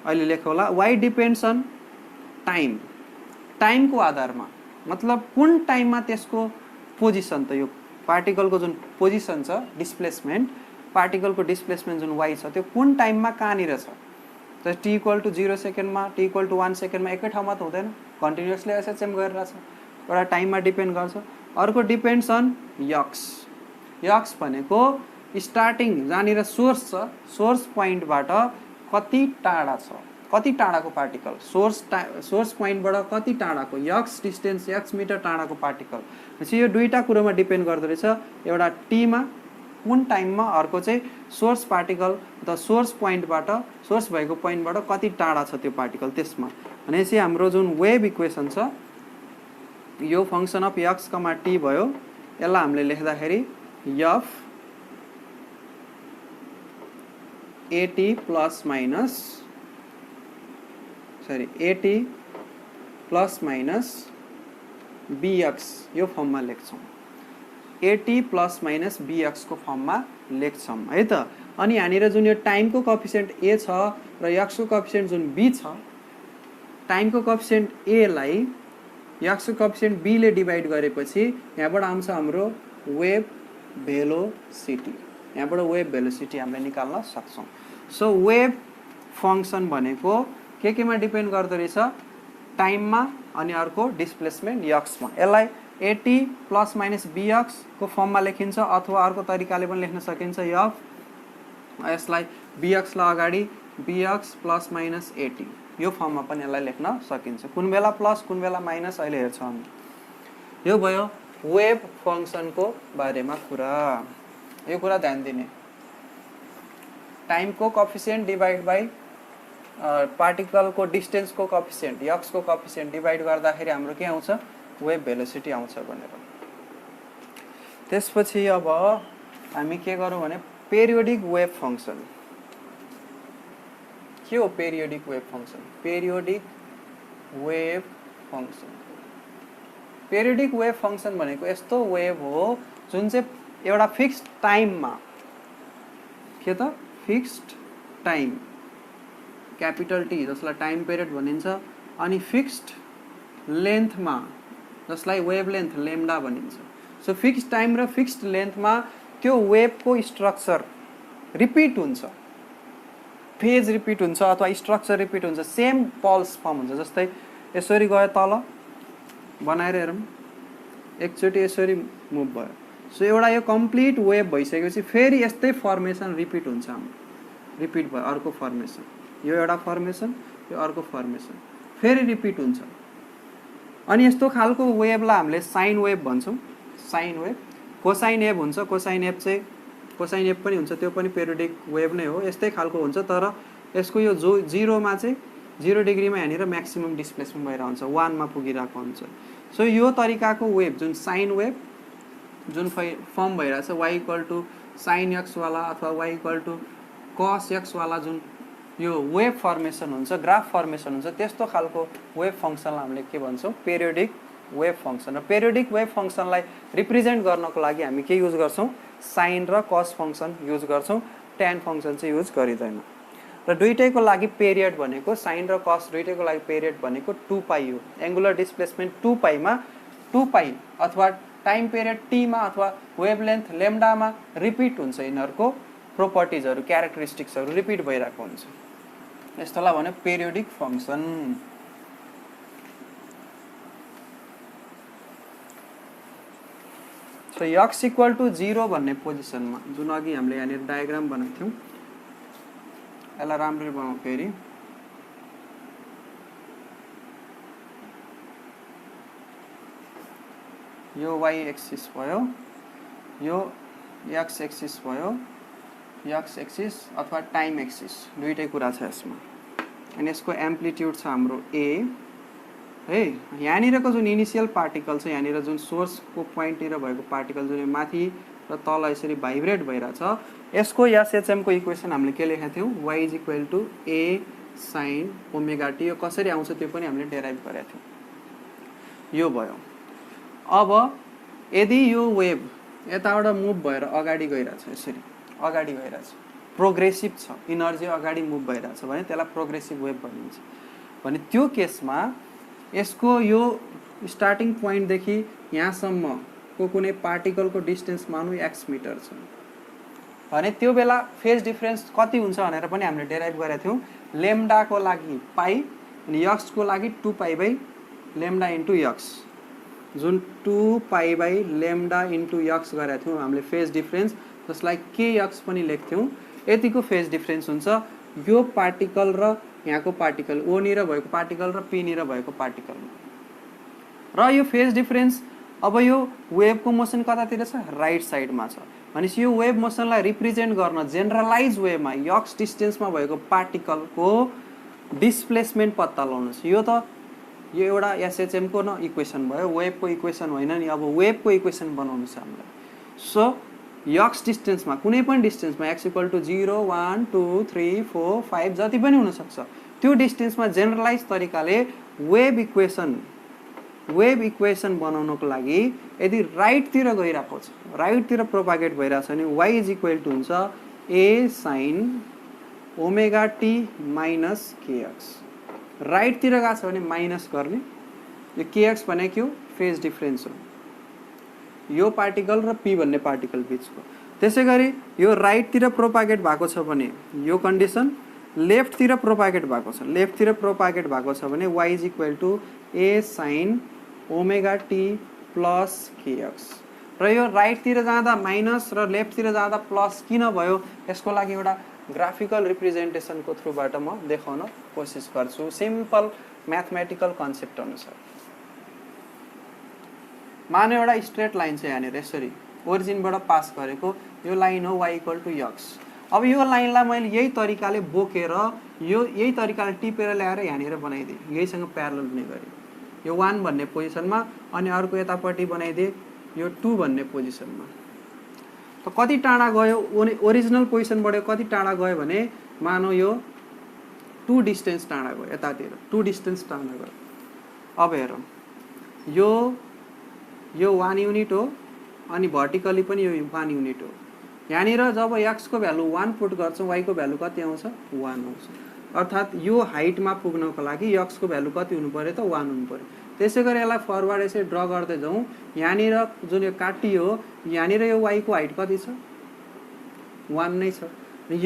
अहिले लेखौँला वाइ डिपेन्ड्स अन टाइमको आधारमा मतलब कुन टाइममा त्यसको पोजिसन त यो पार्टिकलको जुन पोजिसन छ डिस्प्लेसमेन्ट पार्टिकलको डिस्प्लेसमेन्ट जुन वाइ छ त्यो कुन टाइममा कहाँनिर छ त टी इक्वल टु 0 सेकेन्डमा टी इक्वल टु 1 सेकेन्डमा एकै ठाउँमा त हुँदैन कन्टिन्युअसली एसएचएम गरिरहेछ एउटा टाइममा डिपेन्ड गर्छ। अर्को डिपेन्ड्स अन यक्स भनेको स्टार्टिङ जहाँनिर सोर्स छ सोर्स पोइन्टबाट कति टाढा छ कति टाढाको पार्टिकल सोर्स पोइन्टबाट कति टाढाको यक्स डिस्टेन्स यक्स मिटर टाढाको पार्टिकल यो दुईटा कुरोमा डिपेन्ड गर्दो रहेछ एउटा टीमा कुन टाइममा अर्को चाहिँ सोर्स पार्टिकल अथवा सोर्स पोइन्टबाट सोर्स भएको पोइन्टबाट कति टाढा छ त्यो पार्टिकल त्यसमा। भनेपछि हाम्रो जुन वेभ इक्वेसन छ यो function of x comma T भयो यसलाई हामीले लेख्दाखेरि F eighty plus minus BX यो फर्ममा लेख्छौँ एटी प्लस माइनस बीएक्स को फर्ममा लेख्छौँ है त। अनि यहाँनिर जुन यो टाइमको कोएफिसिएन्ट ए छ र एक्सको कोएफिसिएन्ट जुन बी छ टाइमको कोएफिसिएन्ट ए लाई एक्सको कोएफिसिएन्ट बी ले डिवाइड गरेपछि यहाँबाट आउँछ हाम्रो वेभ भेलोसिटी यहाँबाट वेभ भेलोसिटी हामीले निकाल्न सक्छौँ। सो वेभ फङ्सन भनेको केमा डिपेन्ड गर्दो रहेछ टाइममा अनि अर्को डिस्प्लेसमेन्ट यक्समा। यसलाई एटी प्लस माइनस बीएक्स को फर्ममा लेखिन्छ अथवा अर्को तरिकाले पनि लेख्न सकिन्छ एफ यसलाई बीएक्सलाई अगाडि बीएक्स प्लस माइनस एटी यो फर्ममा पनि यसलाई लेख्न सकिन्छ कुन बेला प्लस कुन बेला माइनस अहिले हेर्छौँ हामी। यो भयो वेभ फङ्सनको बारेमा कुरा यो कुरा ध्यान दिने टाइमको कोएफिसिएन्ट डिवाइड बाइ पार्टिकलको डिस्टेन्सको कोएफिसिएन्ट यक्सको कोएफिसिएन्ट डिवाइड गर्दाखेरि हाम्रो के आउँछ वेभ भेलोसिटी आउँछ भनेर। त्यसपछि अब हामी के गरौँ भने पेरियोडिक वेभ फङ्सन के हो periodic wave function periodic wave function भनेको यस्तो वेभ हो जुन चाहिँ एउटा फिक्स्ड टाइममा के त फिक्स्ड टाइम क्यापिटल टी जसलाई टाइम पिरियड भनिन्छ अनि फिक्स्ड लेन्थमा जसलाई वेभ लेन्थ लेम्डा भनिन्छ। सो फिक्स्ड टाइम र फिक्स्ड लेन्थमा त्यो वेभको स्ट्रक्चर रिपिट हुन्छ फेज रिपिट हुन्छ अथवा स्ट्रक्चर रिपिट हुन्छ सेम पल्स फर्म हुन्छ जस्तै यसरी गयो तल बनाएर हेरौँ एकचोटि यसरी मुभ भयो सो एउटा यो कम्प्लिट वेभ भइसकेपछि फेरि यस्तै फर्मेसन रिपिट हुन्छ हाम्रो रिपिट भयो अर्को फर्मेसन यो एउटा फर्मेसन यो अर्को फर्मेसन फेरि रिपिट हुन्छ अनि यस्तो खालको वेभलाई हामीले साइन वेभ भन्छौँ साइन वेभ कोसाइन वेभ हुन्छ कोसाइन वेभ पनि हुन्छ त्यो पनि पेरियोडिक वेभ नै हो यस्तै खालको हुन्छ तर यसको यो जो जिरोमा चाहिँ 0 डिग्रीमा यहाँनिर म्याक्सिमम डिस्प्लेसमेन्ट भइरहन्छ 1 मा पुगिरहेको हुन्छ। सो यो तरिकाको वेभ जुन साइन वेभ जुन फर्म भइरहेछ Y equal to sine X वाला अथवा Y equal to cos X वाला जुन यो वेभ फर्मेसन हुन्छ ग्राफ फर्मेसन हुन्छ त्यस्तो खालको वेभ फङ्सनलाई हामीले के भन्छौँ पेरियोडिक वेभ फङ्सन। र पेरियोडिक वेभ फङ्सनलाई रिप्रेजेन्ट गर्नको लागि हामी के युज गर्छौँ साइन र कस फङ्सन युज गर्छौँ ट्यान फङ्सन चाहिँ युज गरिँदैन। र दुईटैको लागि पेरियड भनेको साइन र कस दुईटैको लागि पेरियड भनेको 2 पाई हो एङ्गुलर डिस्प्लेसमेन्ट 2 पाईमा 2 पाई अथवा टाइम पिरियड टीमा अथवा वेभलेन्थ लेम्डामा रिपिट हुन्छ यिनीहरूको प्रोपर्टिजहरू क्यारेक्टरिस्टिक्सहरू रिपिट भइरहेको हुन्छ यस्तोलाई भन्यो periodic function so x equal to 0 भन्ने पोजिसनमा जुन अघि हामीले यहाँनिर डायग्राम बनाएको थियौँ यसलाई राम्ररी बनाउँ फेरि यो y एक्सिस भयो यो x एक्सिस भयो x एक्सिस अथवा टाइम एक्सिस दुईटै कुरा छ यसमा अनि यसको एम्प्लिट्युड छ हाम्रो a है यहाँनिरको जुन इनिसियल पार्टिकल छ यहाँनिर जुन सोर्सको पोइन्टतिर भएको पार्टिकल जुन माथि र तल यसरी भाइब्रेट भइरहेछ यसको एसएचएम को इक्वेसन हामीले के लेखेका थियौँ y is equal to a sin omega t यो कसरी आउँछ त्यो पनि हामीले डेराइभ गरेका थियौँ यो भयो अब यदि यो वेभ यताबाट मुभ भएर अगाडि गइरहेछ यसरी अगाडि गइरहेछ प्रोग्रेसिभ छ इनर्जी अगाडि मुभ भइरहेछ भने त्यसलाई प्रोग्रेसिभ वेभ भनिन्छ भने त्यो केसमा यसको यो स्टार्टिङ पोइन्टदेखि यहाँसम्मको कुनै पार्टिकलको डिस्टेन्स मानौँ x मिटर छ भने त्यो बेला फेज डिफरेन्स कति हुन्छ भनेर पनि हामीले डेराइभ गरेका थियौँ लेम्डाको लागि पाई अनि यक्सको लागि 2 pi by lambda into x जुन 2 pi by lambda into x गरेका थियौँ हामीले फेज डिफरेन्स जसलाई के यक्स पनि लेख्थ्यौँ यतिको फेज डिफरेन्स हुन्छ यो पार्टिकल र यहाँको पार्टिकल ओ निर भएको पार्टिकल र पी निर भएको पार्टिकल र यो फेज डिफरेन्स अब यो वेभको मोसन कतातिर छ राइट साइडमा छ भनेपछि यो वेभ मोसनलाई रिप्रेजेन्ट गर्न जेनरलाइज वेमा यक्स डिस्टेन्समा भएको पार्टिकलको डिस्प्लेसमेन्ट पत्ता लगाउनुहोस् यो त यो एउटा एसएचएम को न इक्वेसन भयो वेभको इक्वेसन होइन नि अब वेभको इक्वेसन बनाउनु छ हामीलाई सो यक्स डिस्टेन्समा कुनै पनि डिस्टेन्समा x इक्वल टु 0 1 2 3 4 5 जति पनि हुनसक्छ त्यो डिस्टेन्समा जेनरलाइज तरिकाले वेभ इक्वेसन बनाउनको लागि यदि राइटतिर गइरहेको छ राइटतिर प्रोपागेट भइरहेको छ भने y इज इक्वल टु हुन्छ a sin omega t minus kx राइटतिर गएको छ भने माइनस गर्ने यो kx भनेको के हो फेज डिफरेन्स हो यो पार्टिकल र p भन्ने पार्टिकल बीचको त्यसैगरी यो राइटतिर प्रोपागेट भएको छ भने यो कन्डिसन लेफ्टतिर प्रोपागेट भएको छ लेफ्टतिर प्रोपागेट भएको छ भने y is equal to a sin omega t plus kx र यो राइटतिर जाँदा माइनस र लेफ्टतिर जाँदा प्लस किन भयो यसको लागि एउटा ग्राफिकल रिप्रेजेन्टेसनको थ्रुबाट म देखाउन कोसिस गर्छु सिम्पल म्याथमेटिकल कन्सेप्ट अनुसार मानव एउटा स्ट्रेट लाइन छ यहाँनिर यसरी ओरिजिनबाट पास गरेको यो लाइन हो y इक्वल टु यक्स अब यो लाइनलाई मैले यही तरिकाले बोकेर यो यही तरिकाले टिपेर ल्याएर यहाँनिर बनाइदिएँ यहीसँग प्यारलल हुने गरी यो 1 भन्ने पोजिसनमा अनि अर्को यतापट्टि बनाइदिएँ यो 2 भन्ने पोजिसनमा त कति टाढा गयो ओरिजिनल पोजिसनबाट कति टाढा गयो भने मानौ यो 2 डिस्टेन्स टाढा गयो यतातिर 2 डिस्टेन्स टाढा गयो अब हेरौँ यो 1 युनिट हो अनि भर्टिकली पनि यो 1 युनिट हो यहाँनिर जब x को भ्यालु 1 पुट गर्छौँ y को भ्यालु कति आउँछ 1 आउँछ अर्थात् यो हाइटमा पुग्नको लागि x को भ्यालु कति हुनु पर्यो त 1 हुनु पर्यो त्यसैगरी यसलाई फरवर्ड यसरी ड्र गर्दै जाउँ यहाँनिर जुन यो काटियो यहाँनिर यो y को हाइट कति छ 1 नै छ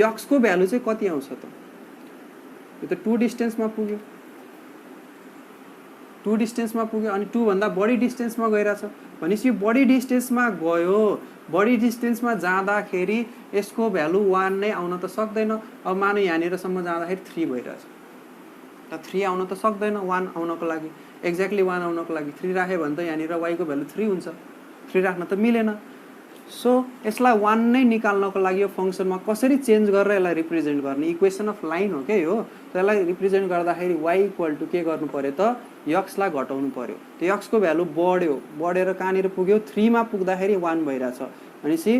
x को भ्यालु चाहिँ कति आउँछ त यो त 2 डिस्टेन्समा पुग्यो 2 डिस्टेन्समा पुग्यो अनि 2 भन्दा बढी डिस्टेन्समा गइरहेछ भनेपछि यो बढी डिस्टेन्समा गयो बढी डिस्टेन्समा जाँदाखेरि यसको भ्यालु 1 नै आउन त सक्दैन अब मानौ यहाँनिरसम्म जाँदाखेरि 3 भइरहेछ त 3 आउन त सक्दैन 1 आउनको लागि एक्ज्याक्टली 1 आउनको लागि 3 राख्यो भने त यहाँनिर y को भ्यालु 3 हुन्छ 3 राख्न त मिलेन सो यसलाई 1 नै निकाल्नको लागि यो फंक्सनमा कसरी चेन्ज गरेर यसलाई रिप्रेजेन्ट गर्ने इक्वेसन अफ लाइन हो के हो त यसलाई रिप्रेजेन्ट गर्दाखेरि y इक्वल टु के गर्नु पर्यो त x लाई घटाउनु पर्यो त्यो x को भ्यालु बढेर कहाँनिर पुग्यो 3 मा पुग्दाखेरि 1 भइराछ भनेपछि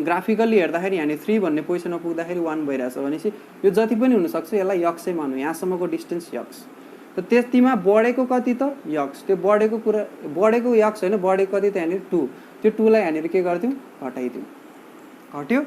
ग्राफिकली हेर्दाखेरि यहाँ 3 भन्ने पोजिसनमा पुग्दाखेरि 1 भइराछ भनेपछि यो जति पनि हुन सक्छ यसलाई x नै मानौँ यहाँसम्मको डिस्टेन्स x त त्यतिमा बढेको कति त x त्यो बढेको कुरा बढेको x हैन बढेको कति त यहाँनिर 2 त्यो 2 लाई यहाँनिर के गर्दियौ घटाइदियौ घट्यो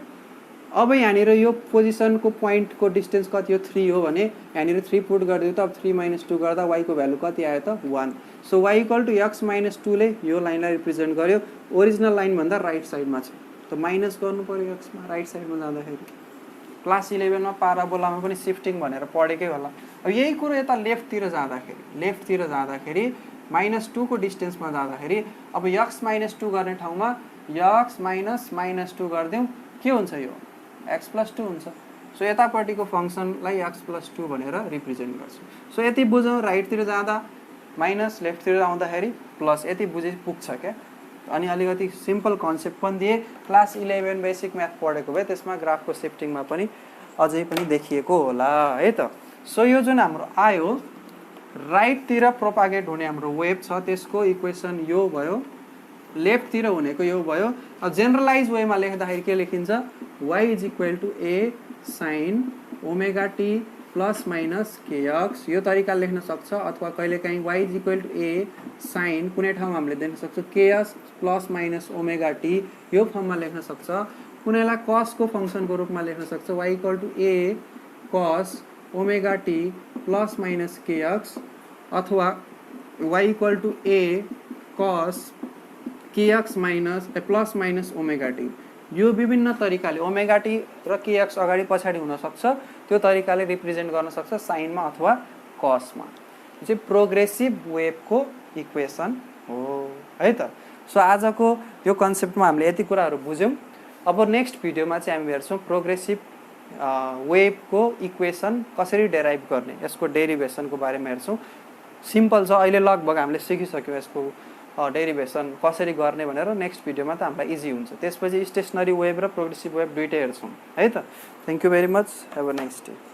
अब यहाँनिर यो पोजिसनको पोइन्टको डिस्टेन्स कति हो 3 हो भने यहाँनिर 3 पुट गरिदियो त अब 3 - 2 गर्दा y को भ्यालु कति आयो त 1। सो y = x - 2 ले यो लाइनलाई रिप्रेजेन्ट गर्यो। ओरिजिनल लाइन भन्दा राइट साइडमा छ त माइनस गर्नु पर्यो x मा राइट साइडमा जाँदाखेरि। क्लास 11 मा पाराबोलामा पनि शिफ्टिङ भनेर पढेकै होला। अब यही कुरो यता लेफ्टतिर जाँदाखेरि -2 को डिस्टेन्समा जाँदाखेरि अब x - 2 गर्ने ठाउँमा x - -2 गर्दियौँ के हुन्छ यो x + 2 हुन्छ। सो यतापट्टिको फंक्सनलाई x + 2 भनेर रिप्रेजेन्ट गर्छु। सो यति बुझौँ राइटतिर जाँदा माइनस लेफ्टतिर आउँदाखेरि प्लस यति बुझे पुग्छ क्या। अनि अलिकति सिम्पल कन्सेप्ट पनि दिए। क्लास 11 बेसिक म्याथ पढेको भए त्यसमा ग्राफको शिफ्टिङमा पनि अझै पनि देखिएको होला है त। सो यो जुन हाम्रो आयो राइटतिर प्रोपागेट हुने हाम्रो वेभ छ त्यसको इक्वेसन यो भयो, लेफ्टतिर हुनेको यो भयो। अब जेनरलाइज वेमा लेख्दाखेरि के लेखिन्छ y = a sin ωt ± kx यो तरिकाले लेख्न सक्छ। अथवा कहिलेकाहीँ y = a sin कुनै ठाउँमा हामीले देख्न सक्छौँ kx ± ωt यो फर्ममा लेख्न सक्छ। कुनैलाई cos को फंक्सनको रूपमा लेख्न सक्छ y = a cos ωt ± kx अथवा y = a cos kx ± ωt। यो विभिन्न तरिकाले ωt र kx अगाडि पछाडि हुन सक्छ त्यो तरिकाले रिप्रेजेन्ट गर्न सक्छ साइनमा अथवा कसमा। यो चाहिँ प्रोग्रेसिभ वेभको इक्वेसन हो है त। सो आजको यो कन्सेप्टमा हामीले यति कुराहरू बुझ्यौँ। अब नेक्स्ट भिडियोमा चाहिँ हामी हेर्छौँ प्रोग्रेसिभ वेभको इक्वेसन कसरी डेराइभ गर्ने, यसको डेरिभेसनको बारेमा हेर्छौँ। सिम्पल छ, अहिले लगभग हामीले सिकिसक्यौँ यसको डेरिभेसन कसरी गर्ने भनेर। नेक्स्ट भिडियोमा त हामीलाई इजी हुन्छ। त्यसपछि स्टेसनरी वेभ र प्रोग्रेसिभ वेभ दुइटै हेर्छौँ है त। Thank you very much, have a nice day.